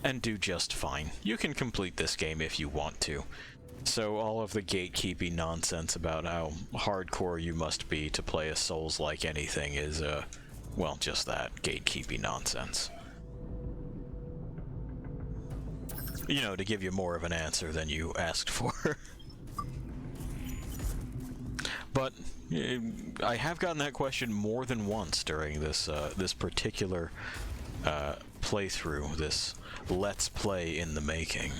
and do just fine. You can complete this game if you want to. So all of the gatekeeping nonsense about how hardcore you must be to play a Souls-like anything is, well, just that, gatekeeping nonsense. You know, to give you more of an answer than you asked for. But I have gotten that question more than once during this this particular playthrough, this Let's Play in the making.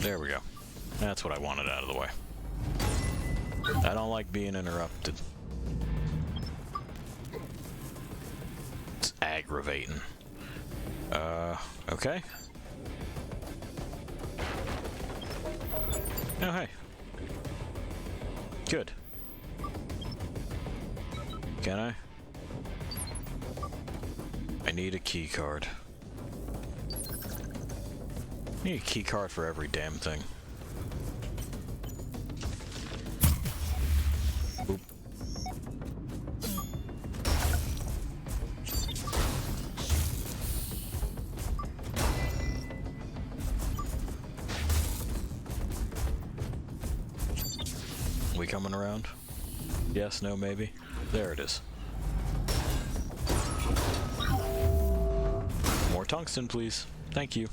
There we go. That's what I wanted out of the way. I don't like being interrupted. It's aggravating. Okay. Oh, hey. Good. Can I? I need a key card. I need a key card for every damn thing. Oop. We coming around? Yes, no, maybe? There it is. More tungsten, please. Thank you.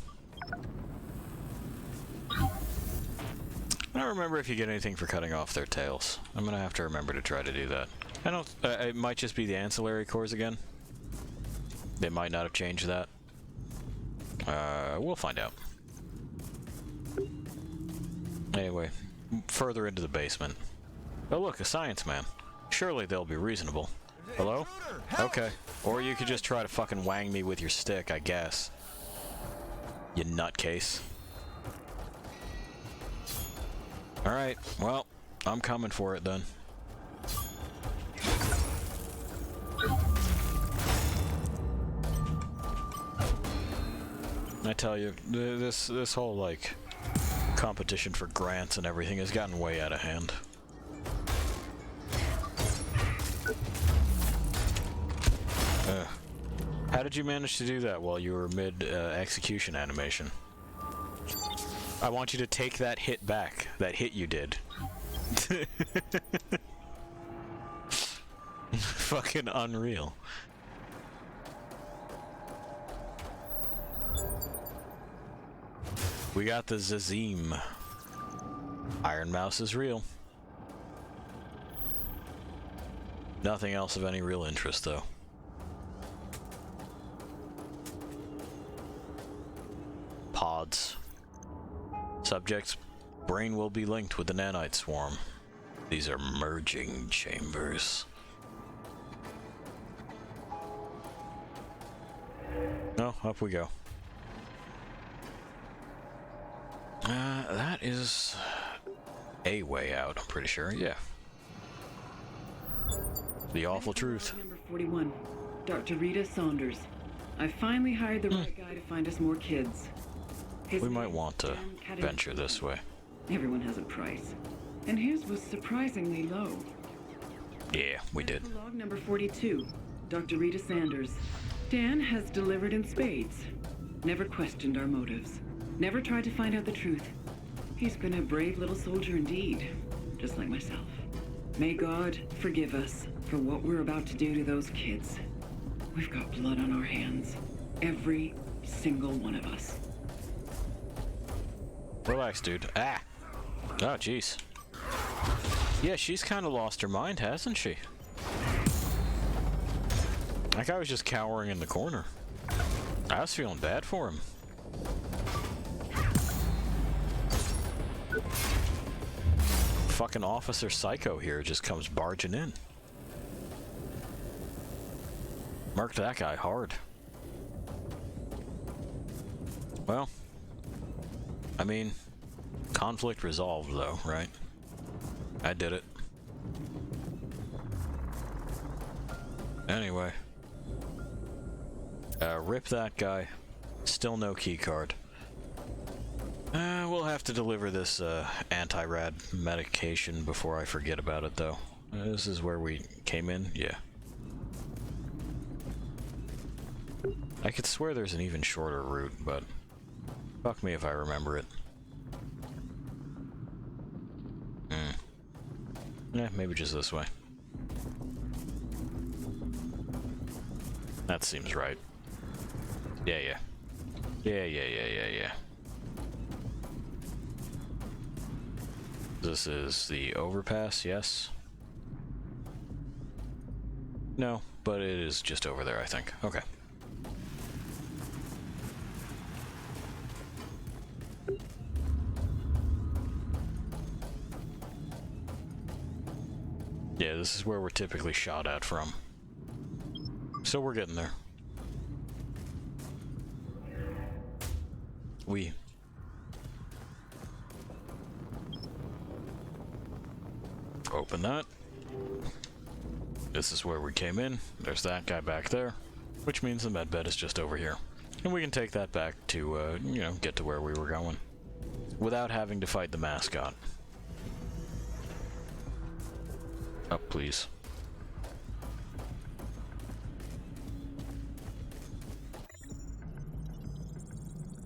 I don't remember if you get anything for cutting off their tails. I'm gonna have to remember to try to do that. I don't... it might just be the ancillary cores again. They might not have changed that. We'll find out. Anyway, further into the basement. Oh look, a science man. Surely they'll be reasonable. Hello? Okay. Or you could just try to fucking wang me with your stick, I guess. You nutcase. Alright, well, I'm coming for it then. I tell you, this whole, like, competition for grants and everything has gotten way out of hand. How did you manage to do that while you were mid-execution animation? I want you to take that hit back. That hit you did. Fucking unreal. We got the Zazim. Iron Mouse is real. Nothing else of any real interest, though. Pods. Subject's brain will be linked with the nanite swarm. These are merging chambers. Oh, up we go. That is a way out, I'm pretty sure, yeah. The awful truth. Number 41, Dr. Rita Saunders. I finally hired the right guy to find us more kids. We might want to venture this way. Everyone has a price, and his was surprisingly low. Yeah, we did. Log number 42, Dr. Rita Sanders. Dan has delivered in spades. Never questioned our motives. Never tried to find out the truth. He's been a brave little soldier indeed, just like myself. May God forgive us for what we're about to do to those kids. We've got blood on our hands. Every single one of us. Relax, dude. Ah! Oh, jeez. Yeah, she's kind of lost her mind, hasn't she? That guy was just cowering in the corner. I was feeling bad for him. Fucking Officer Psycho here just comes barging in. Marked that guy hard. Well, I mean, conflict resolved though, right? I did it. Anyway. Rip that guy. Still no key card. We'll have to deliver this anti-rad medication before I forget about it though. This is where we came in? Yeah. I could swear there's an even shorter route, but fuck me if I remember it. Yeah, maybe just this way. That seems right. Yeah. This is the overpass, yes? No, but it is just over there, I think. Okay. Yeah, this is where we're typically shot at from. So we're getting there. Open that. This is where we came in. There's that guy back there, which means the med bed is just over here. And we can take that back to, you know, get to where we were going. Without having to fight the mascot. Up, please.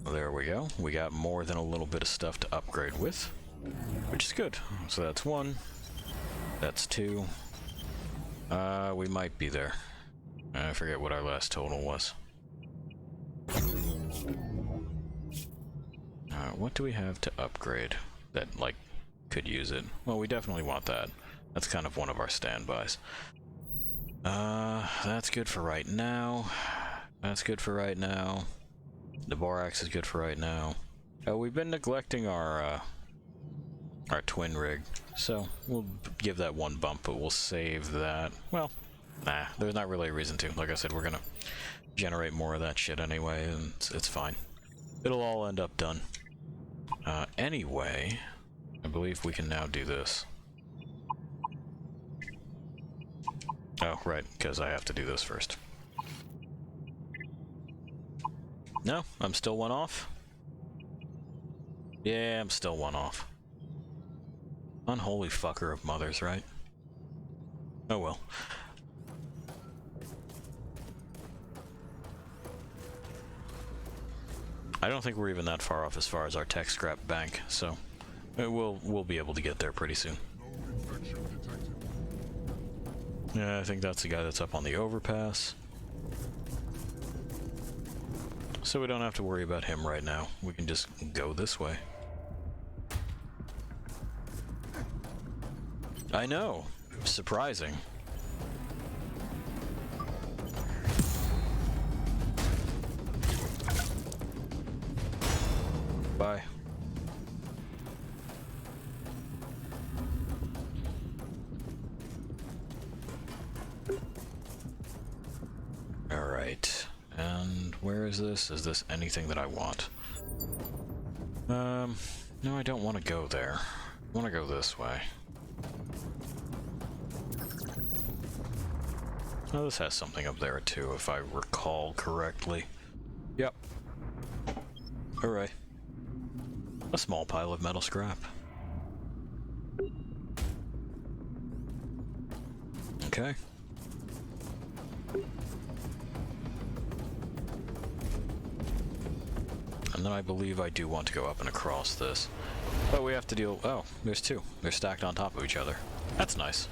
There we go. We got more than a little bit of stuff to upgrade with, which is good. So that's 1. That's 2. We might be there. I forget what our last total was. What do we have to upgrade that, like, could use it. Well, we definitely want that. That's kind of one of our standbys. That's good for right now. That's good for right now. The borax is good for right now. We've been neglecting our twin rig, so we'll give that one bump, but we'll save that. Well, nah, there's not really a reason to. Like I said, we're gonna generate more of that shit anyway, and it's fine. It'll all end up done. Anyway, I believe we can now do this. Oh, right, because I have to do this first. No, I'm still one off. Yeah, I'm still one off. Unholy fucker of mothers, right? Oh well. I don't think we're even that far off as far as our tech scrap bank, so we'll be able to get there pretty soon. Yeah, I think that's the guy that's up on the overpass. So we don't have to worry about him right now. We can just go this way. I know. Surprising. Bye. Alright. And where is this? Is this anything that I want? No, I don't want to go there. I want to go this way. Oh, this has something up there too, if I recall correctly. Yep. Hooray. A small pile of metal scrap. Okay. And then I believe I do want to go up and across this. But we have to deal... Oh, there's two. They're stacked on top of each other. That's nice.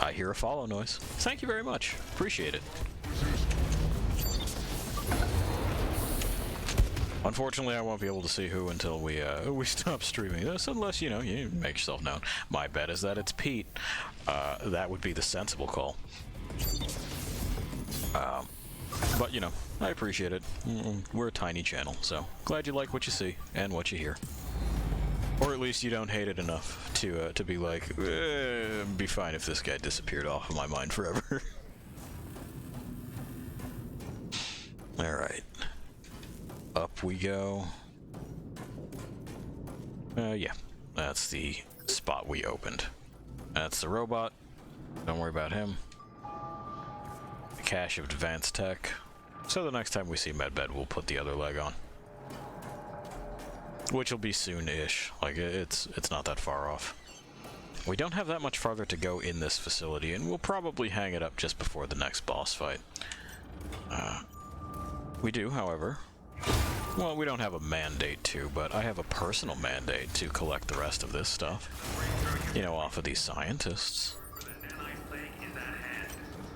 I hear a follow noise. Thank you very much. Appreciate it. Unfortunately, I won't be able to see who until we stop streaming this, unless, you know, you make yourself known. My bet is that it's Pete. That would be the sensible call. But, you know, I appreciate it. We're a tiny channel, so glad you like what you see and what you hear. Or at least you don't hate it enough to be like, be fine if this guy disappeared off of my mind forever. Alright. Up we go. Yeah. That's the spot we opened. That's the robot. Don't worry about him. The cache of advanced tech. So the next time we see Medbed, we'll put the other leg on. Which will be soon-ish. Like, it's not that far off. We don't have that much farther to go in this facility, and we'll probably hang it up just before the next boss fight. We do, however... Well, we don't have a mandate to, but I have a personal mandate to collect the rest of this stuff. You know, off of these scientists.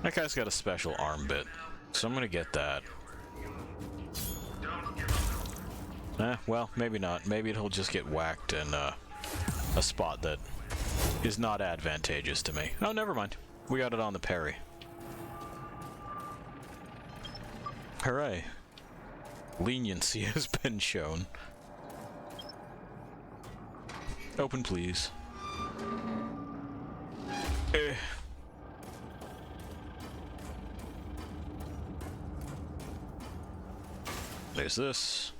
That guy's got a special arm bit, so I'm gonna get that. Well, maybe not. Maybe it'll just get whacked in a spot that is not advantageous to me. Oh, never mind. We got it on the parry. Hooray. Leniency has been shown. Open, please. There's this.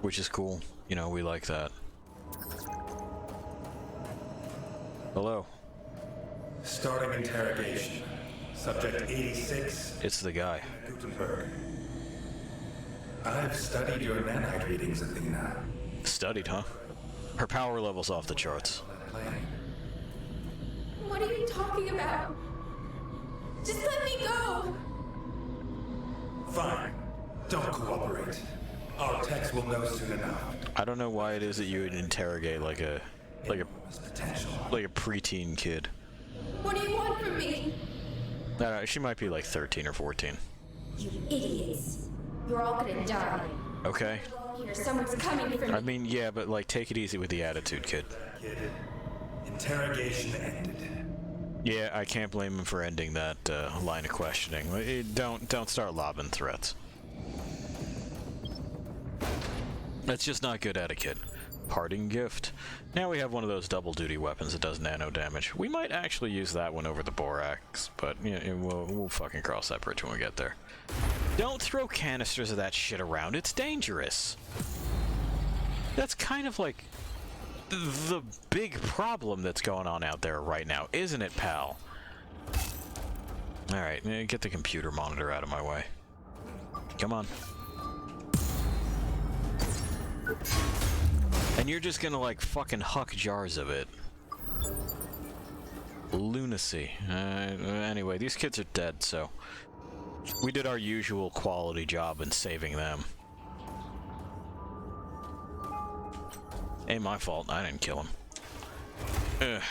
Which is cool. You know, we like that. Hello. Starting interrogation. Subject 86. It's the guy. Gutenberg. I've studied your nanite readings, Athena. Studied, huh? Her power level's off the charts. What are you talking about? Just let me go! Fine. Don't cooperate. Our techs will know soon enough. I don't know why it is that you would interrogate like a preteen kid. What do you want from me? I don't know, she might be like 13 or 14. You idiots. You're all gonna die. Okay. Here, someone's coming for me. I mean, yeah, but like, take it easy with the attitude, kid. Interrogation ended. Yeah, I can't blame him for ending that line of questioning. Don't start lobbing threats. That's just not good etiquette. Parting gift. Now we have one of those double-duty weapons that does nano damage. We might actually use that one over the borax, but we'll fucking cross that bridge when we get there. Don't throw canisters of that shit around. It's dangerous. That's kind of like the big problem that's going on out there right now, isn't it, pal? Alright, get the computer monitor out of my way. Come on. And you're just gonna, like, fucking huck jars of it. Lunacy. Anyway, these kids are dead, so we did our usual quality job in saving them. Ain't my fault. I didn't kill him. Ugh.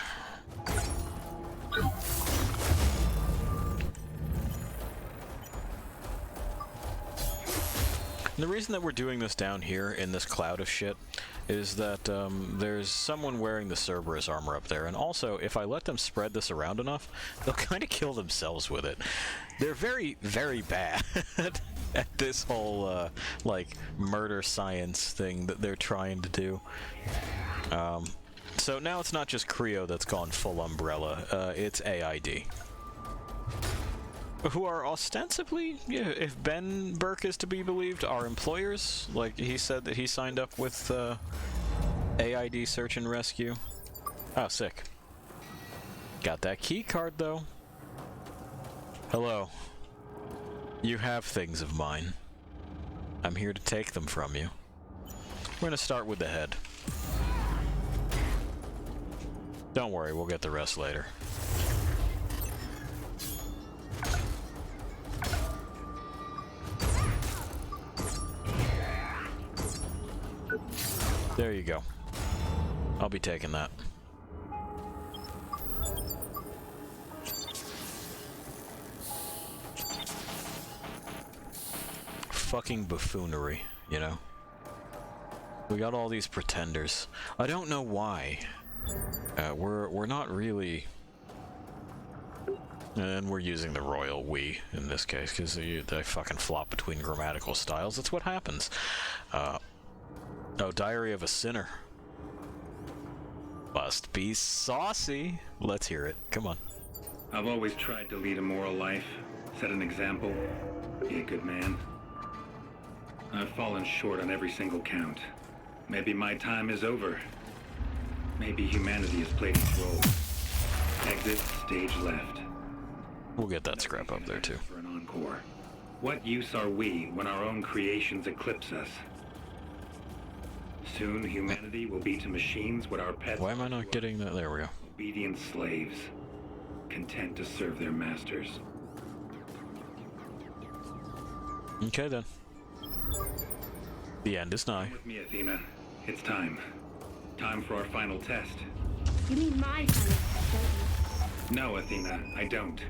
And the reason that we're doing this down here in this cloud of shit is that there's someone wearing the Cerberus armor up there, and also, if I let them spread this around enough, they'll kind of kill themselves with it. They're very, very bad at this whole, like, murder science thing that they're trying to do. So now it's not just Creo that's gone full umbrella, it's AID. Who are ostensibly, yeah, if Ben Burke is to be believed, our employers. Like, he said that he signed up with AID Search and Rescue. Oh, sick. Got that key card, though. Hello. You have things of mine. I'm here to take them from you. We're gonna start with the head. Don't worry, we'll get the rest later. There you go. I'll be taking that. Fucking buffoonery, you know? We got all these pretenders. I don't know why. We're not really... And we're using the royal we in this case, because they fucking flop between grammatical styles. That's what happens. Oh, Diary of a Sinner. Must be saucy. Let's hear it. Come on. I've always tried to lead a moral life, set an example, be a good man. I've fallen short on every single count. Maybe my time is over. Maybe humanity has played its role. Exit stage left. We'll get that scrap up there too. For an encore. What use are we when our own creations eclipse us? Soon, humanity will be to machines what our pets... Why am I not getting that? There we go. Obedient slaves, content to serve their masters. Okay, then. The end is nigh. Come with me, Athena. It's time. Time for our final test. You mean my final test, don't you? No, Athena, I don't.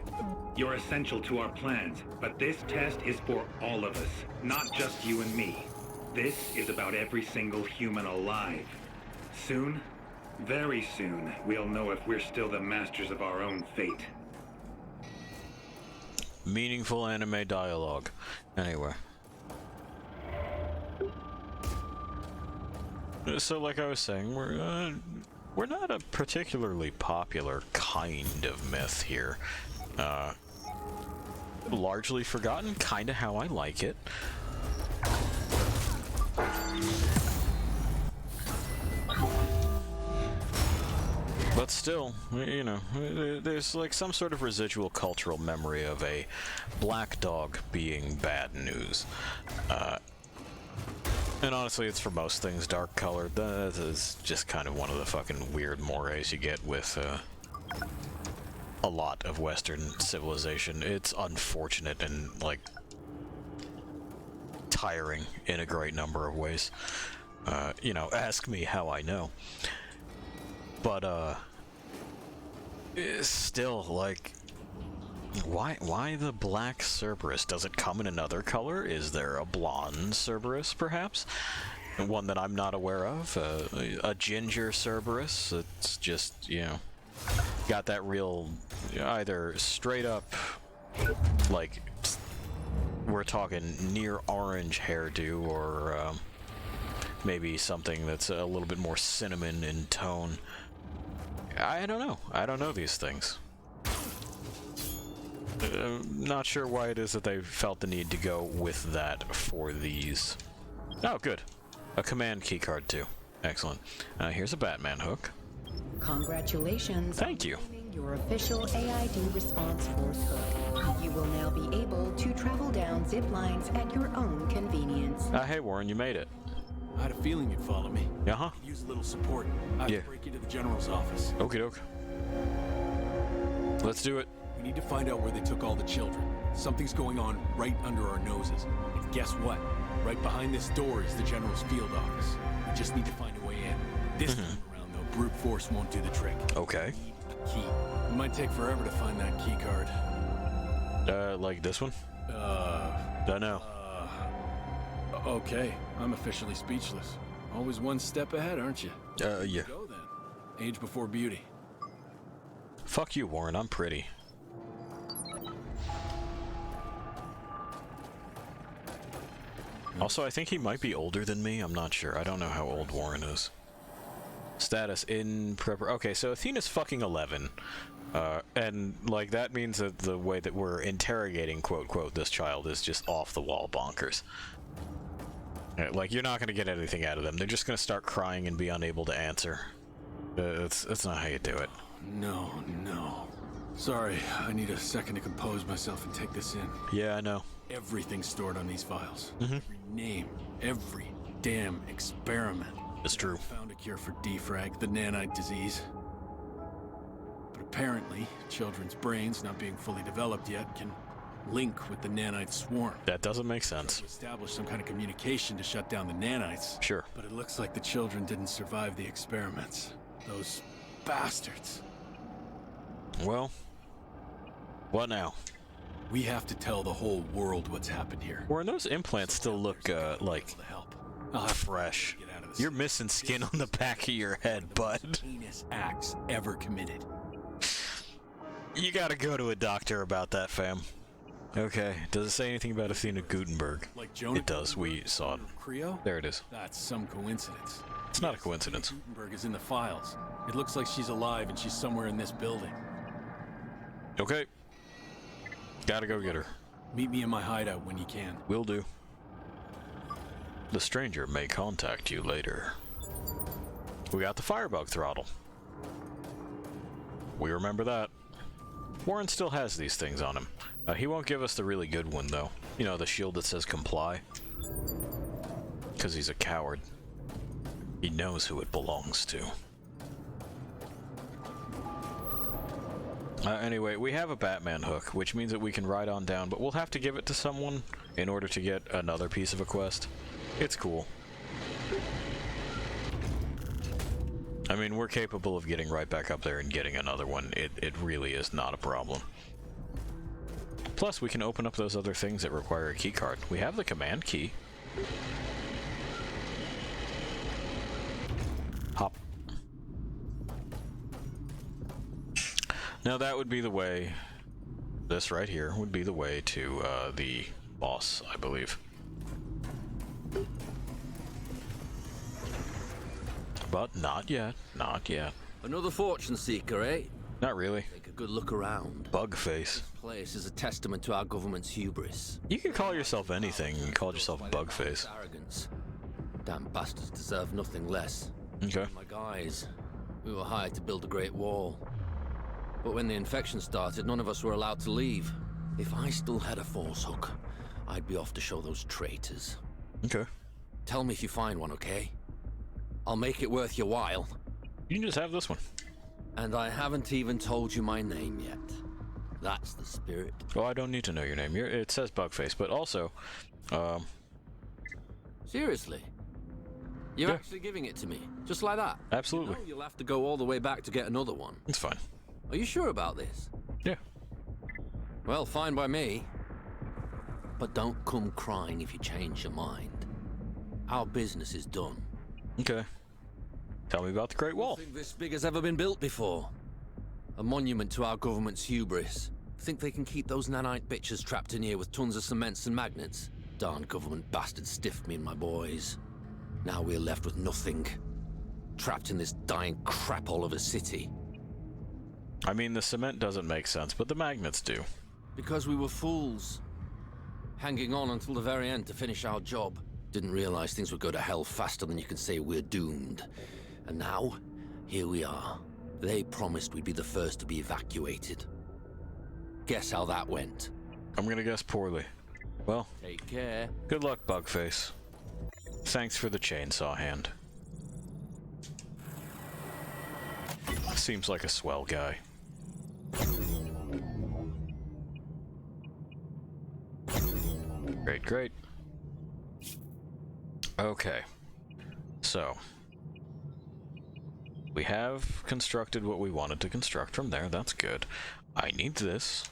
You're essential to our plans, but this test is for all of us, not just you and me. This is about every single human alive. Soon, very soon, we'll know if we're still the masters of our own fate. Meaningful anime dialogue. Anyway. So, like I was saying, we're not a particularly popular kind of myth here. Largely forgotten, kinda how I like it. But still, you know, there's like some sort of residual cultural memory of a black dog being bad news. And honestly, it's for most things dark colored. That is just kind of one of the fucking weird mores you get with a lot of Western civilization. It's unfortunate and, like, tiring in a great number of ways. You know, ask me how I know. But, still, like, why the black Cerberus? Does it come in another color? Is there a blonde Cerberus, perhaps? one that I'm not aware of. A ginger Cerberus. It's just, you know, got that real, either straight up, like, we're talking near orange hairdo, or maybe something that's a little bit more cinnamon in tone. I don't know. I don't know these things. Not sure why it is that they felt the need to go with that for these. Oh, good. A command keycard, too. Excellent. Here's a Batman hook. Congratulations. Thank you. Your official AID response force hook. You will now be able to travel down zip lines at your own convenience. Hey, Warren, you made it. I had a feeling you'd follow me. Uh-huh. Use a little support. I have to break into the general's office. Okie doke. Let's do it. We need to find out where they took all the children. Something's going on right under our noses. And guess what? Right behind this door is the general's field office. We just need to find a way in. This time around, though, brute force won't do the trick. Okay. A key. It might take forever to find that key card. Like this one? Don't know. Okay. I'm officially speechless. Always one step ahead, aren't you? Yeah. Go then. Age before beauty. Fuck you, Warren. I'm pretty. Also, I think he might be older than me. I'm not sure. I don't know how old Warren is. Status in prepper. Okay, so Athena's fucking 11. And, like, that means that the way that we're interrogating, quote, this child is just off-the-wall bonkers. Like, you're not going to get anything out of them. They're just going to start crying and be unable to answer. That's not how you do it. No. Sorry, I need a second to compose myself and take this in. Yeah, I know. Everything's stored on these files. Every name, every damn experiment. It's true. Found a cure for defrag, the nanite disease. But apparently, children's brains, not being fully developed yet, can link with the nanite swarm. That doesn't make sense. To establish some kind of communication to shut down the nanites. Sure. But it looks like the children didn't survive the experiments. Those bastards. Well, what now? We have to tell the whole world what's happened here. Warren, those implants still look, like, fresh. You're missing skin on the back of your head, bud. Heinous acts ever committed. You gotta go to a doctor about that, fam. Okay, does it say anything about Athena Gutenberg? Like Jonah? It does, we saw it. Creo? There it is. That's some coincidence. It's not a coincidence. Gutenberg is in the files. It looks like she's alive and she's somewhere in this building. Okay. Gotta go get her. Meet me in my hideout when you can. Will do. The stranger may contact you later. We got the firebug throttle. We remember that. Warren still has these things on him. He won't give us the really good one, though. You know, the shield that says comply. Because he's a coward. He knows who it belongs to. Anyway, we have a Batman hook, which means that we can ride on down, but we'll have to give it to someone in order to get another piece of a quest. It's cool. I mean, we're capable of getting right back up there and getting another one. It really is not a problem. Plus, we can open up those other things that require a key card. We have the command key. Hop. Now that would be the way, this right here would be the way to the boss, I believe. But not yet, not yet. Another fortune seeker, eh? Not really. Take a good look around. Bug face. This place is a testament to our government's hubris. You can call yourself anything. You can call yourself bug face. Arrogance. Damn bastards deserve nothing less. Okay. My guys, we were hired to build a great wall. But when the infection started, none of us were allowed to leave. If I still had a force hook, I'd be off to show those traitors. Okay. Tell me if you find one, okay? I'll make it worth your while. You can just have this one. And I haven't even told you my name yet. That's the spirit. Well, I don't need to know your name. It says Bugface, but also, Seriously? You're actually giving it to me? Just like that? Absolutely. You know you'll have to go all the way back to get another one. It's fine. Are you sure about this? Yeah. Well, fine by me. But don't come crying if you change your mind. Our business is done. Okay. Tell me about the Great Wall. Nothing this big has ever been built before. A monument to our government's hubris. Think they can keep those nanite bitches trapped in here with tons of cements and magnets? Darn government bastards stiffed me and my boys. Now we're left with nothing. Trapped in this dying crap all of a city. I mean, the cement doesn't make sense, but the magnets do. Because we were fools. Hanging on until the very end to finish our job. Didn't realize things would go to hell faster than you can say we're doomed. And now, here we are. They promised we'd be the first to be evacuated. Guess how that went? I'm gonna guess poorly. Well, take care. Good luck, Bugface. Thanks for the chainsaw hand. Seems like a swell guy. Great, great. Okay. So. We have constructed what we wanted to construct from there. That's good. I need this.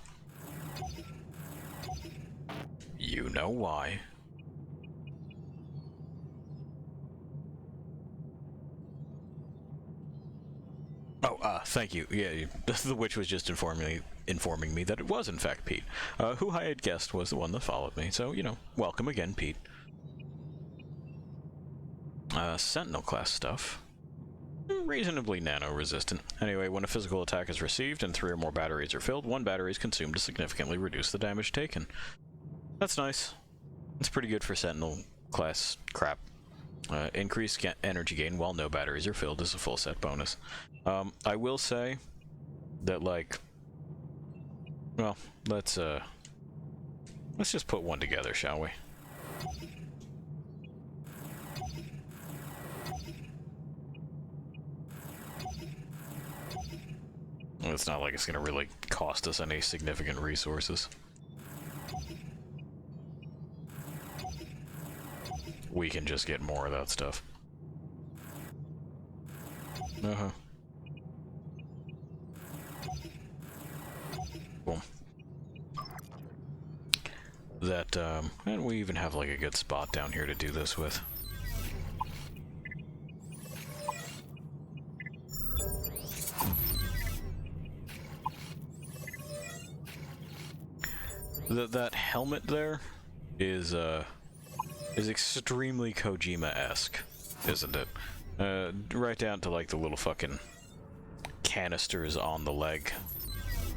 You know why. Oh, thank you. Yeah, the witch was just informing me that it was in fact Pete, who I had guessed was the one that followed me. So, you know, welcome again, Pete. Sentinel class stuff. Reasonably nano-resistant. Anyway, when a physical attack is received and 3 or more batteries are filled, 1 battery is consumed to significantly reduce the damage taken. That's nice. It's pretty good for Sentinel class crap. Increased energy gain while no batteries are filled is a full set bonus. I will say that, like, well, let's just put one together, shall we? It's not like it's going to really cost us any significant resources. We can just get more of that stuff. Boom. That, and we even have like a good spot down here to do this with. That helmet there is extremely Kojima-esque, isn't it? Right down to like the little fucking canisters on the leg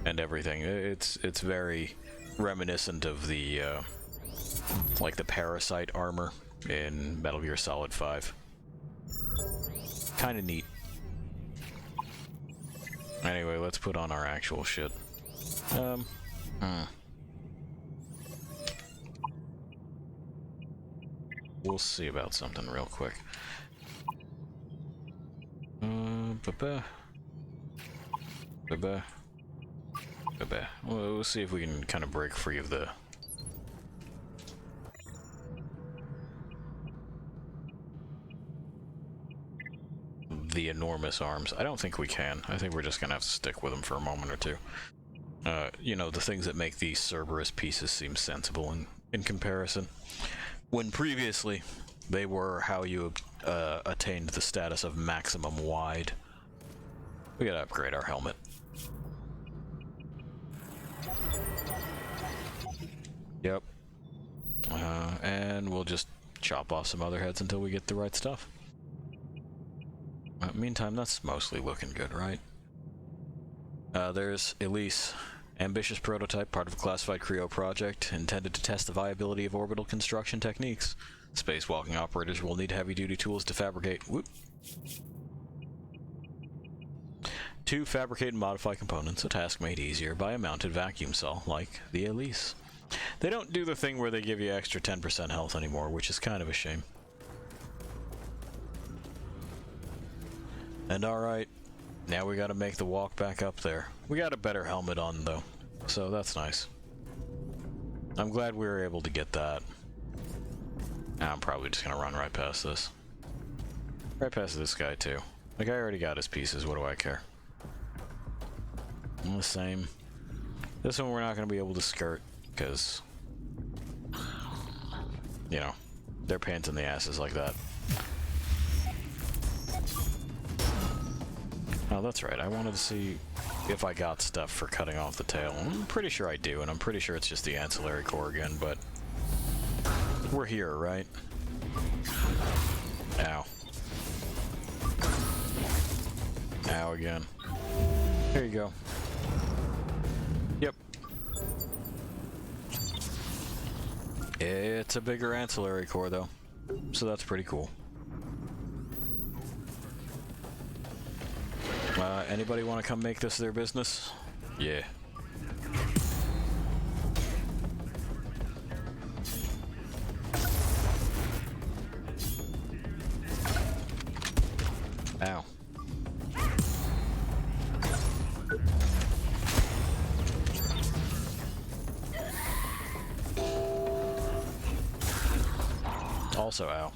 and everything. It's very reminiscent of the like the Parasite armor in Metal Gear Solid 5. Kind of neat. Anyway, let's put on our actual shit. We'll see about something real quick. We'll see if we can kind of break free of the enormous arms. I don't think we can. I think we're just gonna have to stick with them for a moment or two. You know, the things that make these Cerberus pieces seem sensible in comparison. When previously, they were how you attained the status of maximum wide. We gotta upgrade our helmet. Yep. And we'll just chop off some other heads until we get the right stuff. Meantime, that's mostly looking good, right? There's Elise. Ambitious prototype, part of a classified Creo project, intended to test the viability of orbital construction techniques. Spacewalking operators will need heavy-duty tools to fabricate. Whoop. To fabricate and modify components, a task made easier by a mounted vacuum saw, like the Elise. They don't do the thing where they give you extra 10% health anymore, which is kind of a shame. And alright. Now we gotta make the walk back up there. We got a better helmet on, though, so that's nice. I'm glad we were able to get that. I'm probably just gonna run right past this. Right past this guy, too. Like, I already got his pieces, what do I care? The same. This one we're not gonna be able to skirt, because, you know, They're pains in the asses like that. Oh, that's right. I wanted to see if I got stuff for cutting off the tail. I'm pretty sure I do, and I'm pretty sure it's just the ancillary core again, but we're here, right? Ow. Ow again. There you go. Yep. It's a bigger ancillary core, though, so that's pretty cool. Anybody want to come make this their business? Yeah. Ow. Also, ow.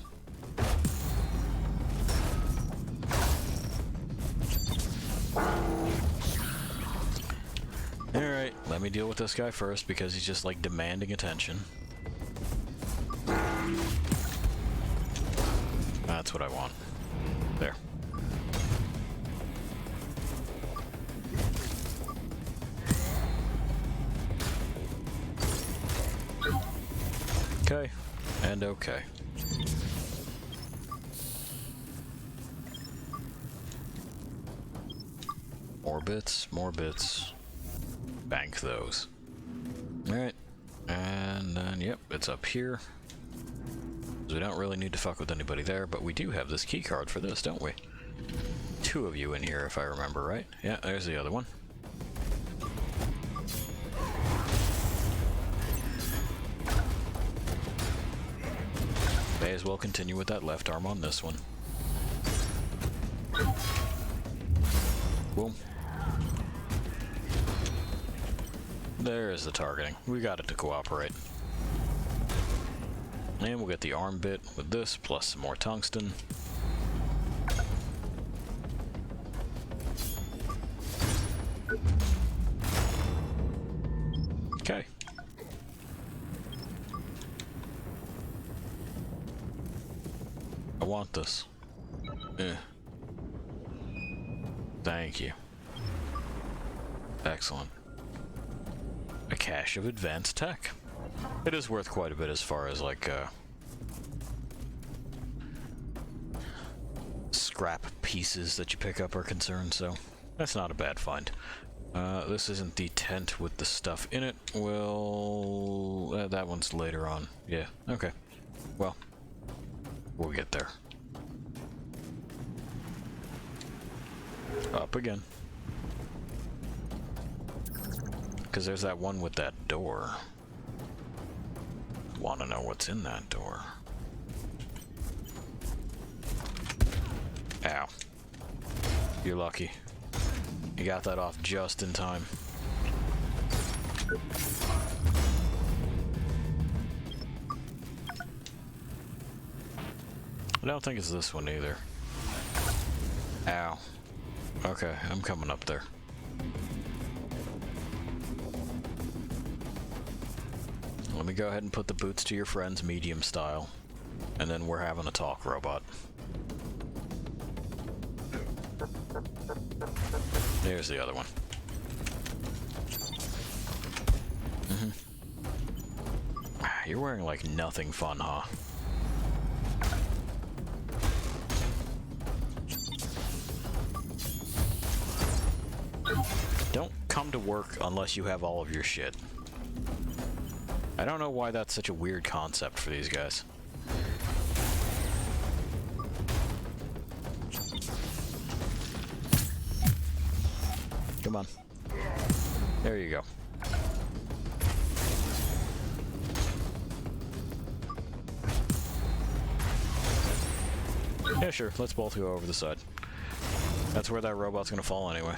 Alright, let me deal with this guy first because he's just like demanding attention. That's what I want. There. Okay, and okay. More bits, more bits. Bank those. Alright, and then, yep, it's up here. So we don't really need to fuck with anybody there, but we do have this key card for this, don't we? 2 of you in here, if I remember right. Yeah, there's the other one. May as well continue with that left arm on this one. Boom. There is the targeting. We got it to cooperate. And we'll get the arm bit with this, plus some more tungsten. Okay. I want this. Thank you. Excellent. A cache of advanced tech. It is worth quite a bit as far as like scrap pieces that you pick up are concerned, so that's not a bad find. This isn't the tent with the stuff in it. Well, that one's later on. Yeah, okay. Well, we'll get there. Up again. Because there's that one with that door. Want to know what's in that door. Ow. You're lucky. You got that off just in time. I don't think it's this one either. Ow. Okay, I'm coming up there. Let me go ahead and put the boots to your friends medium style. And then we're having a talk, robot. There's the other one. You're wearing like nothing fun, huh? Don't come to work unless you have all of your shit. I don't know why that's such a weird concept for these guys. Come on. There you go. Yeah, sure. Let's both go over the side. That's where that robot's gonna fall anyway.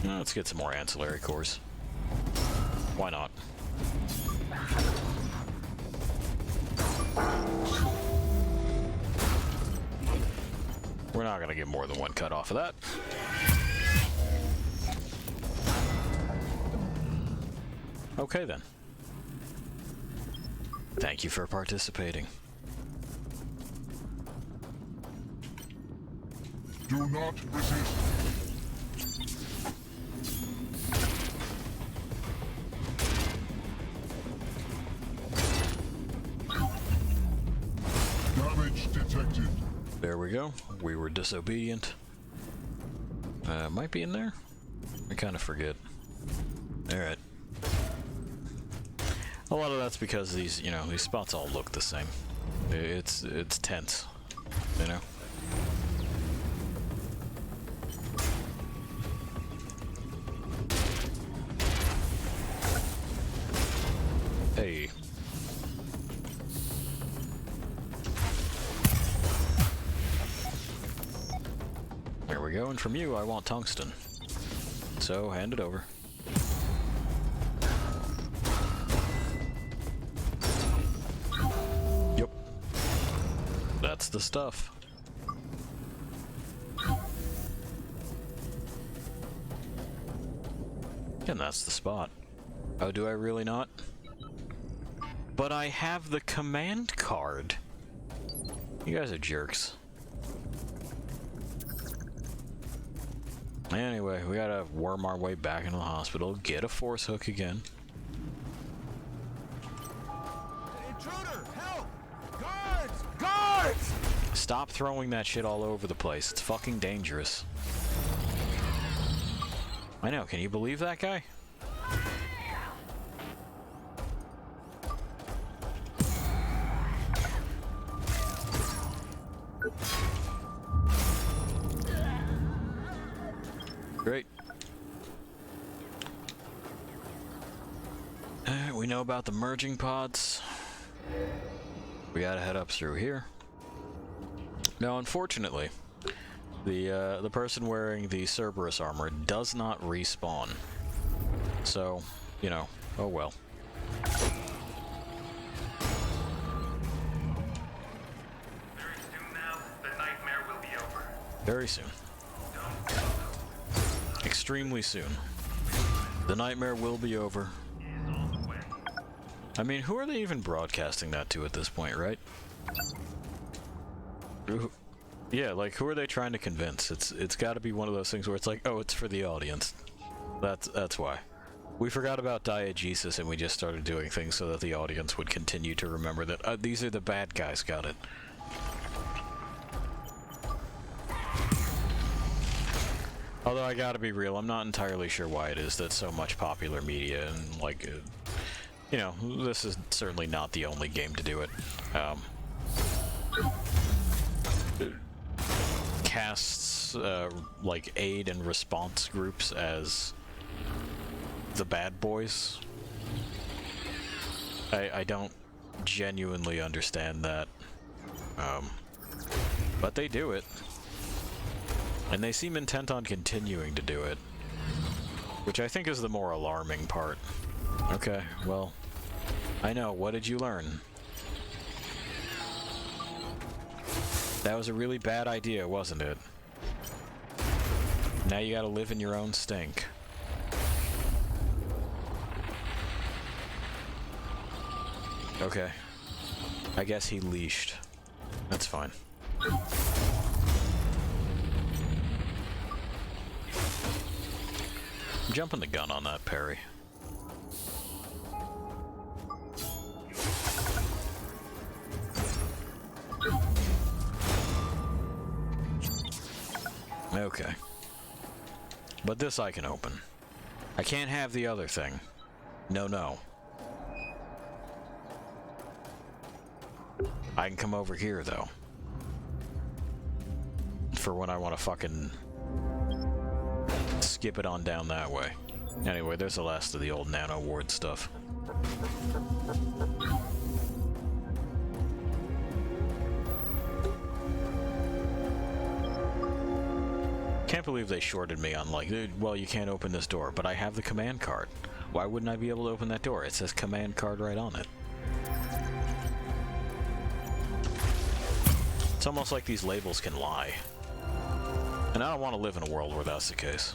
Let's get some more ancillary cores. Why not? We're not gonna get more than one cut off of that. Okay then. Thank you for participating. Do not resist. Damage detected. There we go. We were disobedient. Might be in there? I kind of forget. Alright. A lot of that's because these, you know, these spots all look the same. It's tense, you know? Hey. There we go, and from you I want tungsten. So, hand it over. Yep. That's the stuff. And that's the spot. Oh, do I really not? But I have the command card. You guys are jerks. Anyway, we gotta worm our way back into the hospital, get a force hook again. Intruder! Help! Guards! Guards! Stop throwing that shit all over the place. It's fucking dangerous. I know, can you believe that guy? Great. We know about the merging pods. We gotta head up through here. Now, unfortunately, the person wearing the Cerberus armor does not respawn. So, you know, oh well. Very soon now, the nightmare will be over. Very soon. Extremely soon. The nightmare will be over. I mean, who are they even broadcasting that to at this point, right? Yeah, like, who are they trying to convince? It's got to be one of those things where it's like, oh, it's for the audience. That's why. We forgot about diegesis and we just started doing things so that the audience would continue to remember that these are the bad guys. Got it. Although I gotta be real, I'm not entirely sure why it is that so much popular media and, like, you know, this is certainly not the only game to do it. Casts, like, aid and response groups as the bad boys. I don't genuinely understand that. But they do it. And they seem intent on continuing to do it. Which I think is the more alarming part. Okay, well, I know. What did you learn? That was a really bad idea, wasn't it? Now you gotta live in your own stink. Okay. I guess he leashed. That's fine. I'm jumping the gun on that, Perry. Okay. But this I can open. I can't have the other thing. No, no. I can come over here, though. For when I want to fucking skip it on down that way. Anyway, there's the last of the old Nano Ward stuff. Can't believe they shorted me on, like, well, you can't open this door, but I have the command card. Why wouldn't I be able to open that door? It says command card right on it. It's almost like these labels can lie. And I don't want to live in a world where that's the case.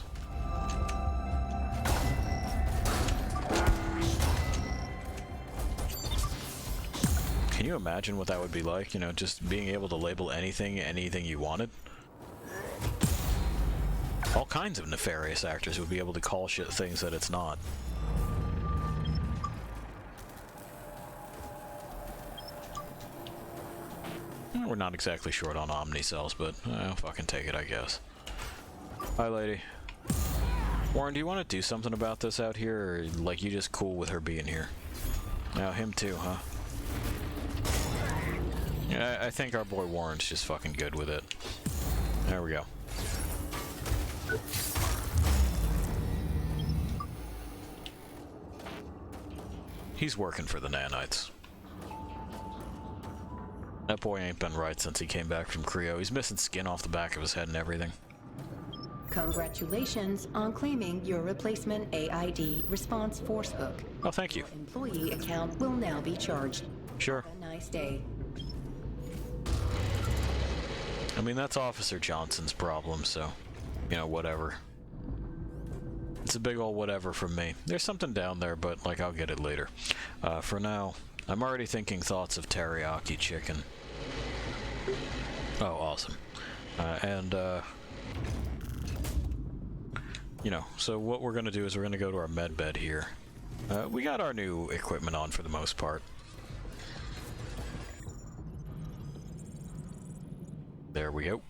Can you imagine what that would be like? You know, just being able to label anything you wanted? All kinds of nefarious actors would be able to call shit things that it's not. We're not exactly short on Omni cells, but I'll fucking take it, I guess. Hi, lady. Warren, do you want to do something about this out here, or like you just cool with her being here? Now him too, huh? Yeah, I think our boy Warren's just fucking good with it. There we go. He's working for the nanites. That boy ain't been right since he came back from Creo. He's missing skin off the back of his head and everything. Congratulations on claiming your replacement AID response force hook. Oh, thank you. Your employee account will now be charged. Sure. Have a nice day. I mean, that's Officer Johnson's problem, so, you know, whatever. It's a big ol' whatever from me. There's something down there, but, like, I'll get it later. For now, I'm already thinking thoughts of teriyaki chicken. Oh, awesome. You know, so what we're gonna do is we're gonna go to our med bed here. We got our new equipment on for the most part. There we go.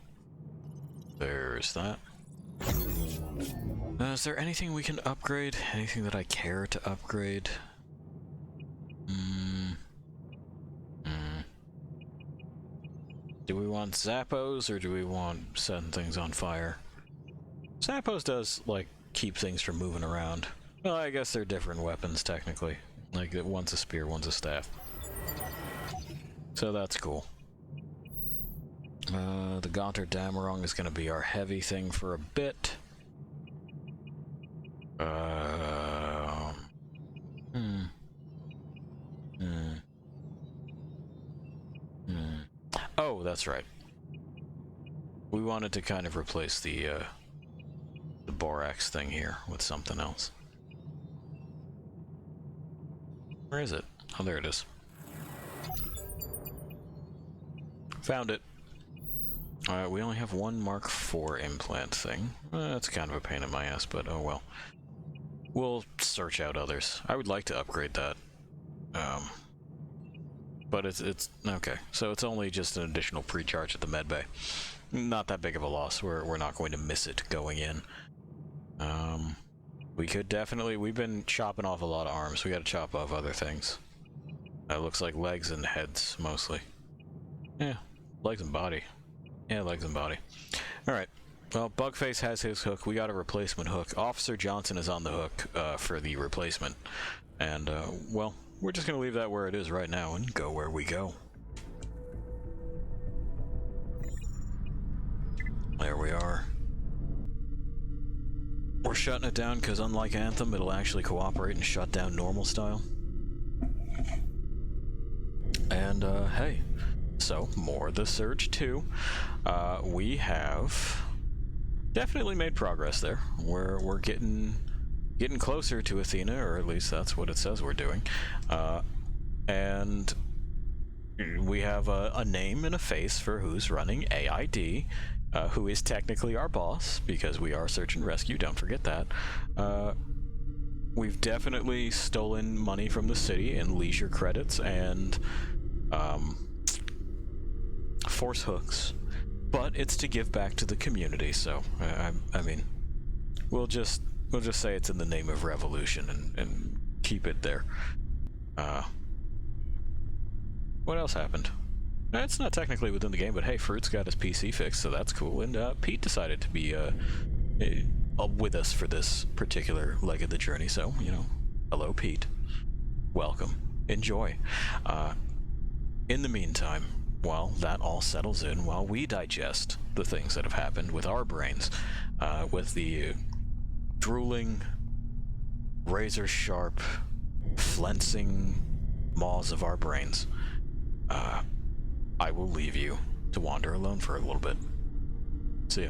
There's that. Is there anything we can upgrade? Anything that I care to upgrade? Do we want Zappos or do we want setting things on fire? Zappos does, like, keep things from moving around. Well, I guess they're different weapons, technically. Like, one's a spear, one's a staff. So that's cool. The Gaunter Damarong is going to be our heavy thing for a bit. Oh, that's right. We wanted to kind of replace the borax thing here with something else. Where is it? Oh, there it is. Found it. Alright, we only have one Mark IV implant thing. That's kind of a pain in my ass, but oh well. We'll search out others. I would like to upgrade that. But it's okay. So it's only just an additional pre-charge at the medbay. Not that big of a loss. We're not going to miss it going in. We could definitely... We've been chopping off a lot of arms. We gotta chop off other things. It looks like legs and heads, mostly. Yeah, legs and body. Yeah, legs and body. Alright. Well, Bugface has his hook. We got a replacement hook. Officer Johnson is on the hook for the replacement. And, well, we're just gonna leave that where it is right now and go where we go. There we are. We're shutting it down because unlike Anthem, it'll actually cooperate and shut down normal style. And, hey. So, more The Surge 2. We have definitely made progress there. We're getting closer to Athena, or at least that's what it says we're doing. And we have a name and a face for who's running AID, who is technically our boss, because we are Search and Rescue, don't forget that. We've definitely stolen money from the city in leisure credits and force hooks, but it's to give back to the community, so I mean, we'll just say it's in the name of revolution and keep it there. What else happened? It's not technically within the game, but hey, Fruit's got his PC fixed, so that's cool. And Pete decided to be with us for this particular leg of the journey, so, you know, hello, Pete. Welcome. Enjoy. In the meantime, while that all settles in, while we digest the things that have happened with our brains, with the drooling, razor-sharp, flensing maws of our brains, I will leave you to wander alone for a little bit. See ya.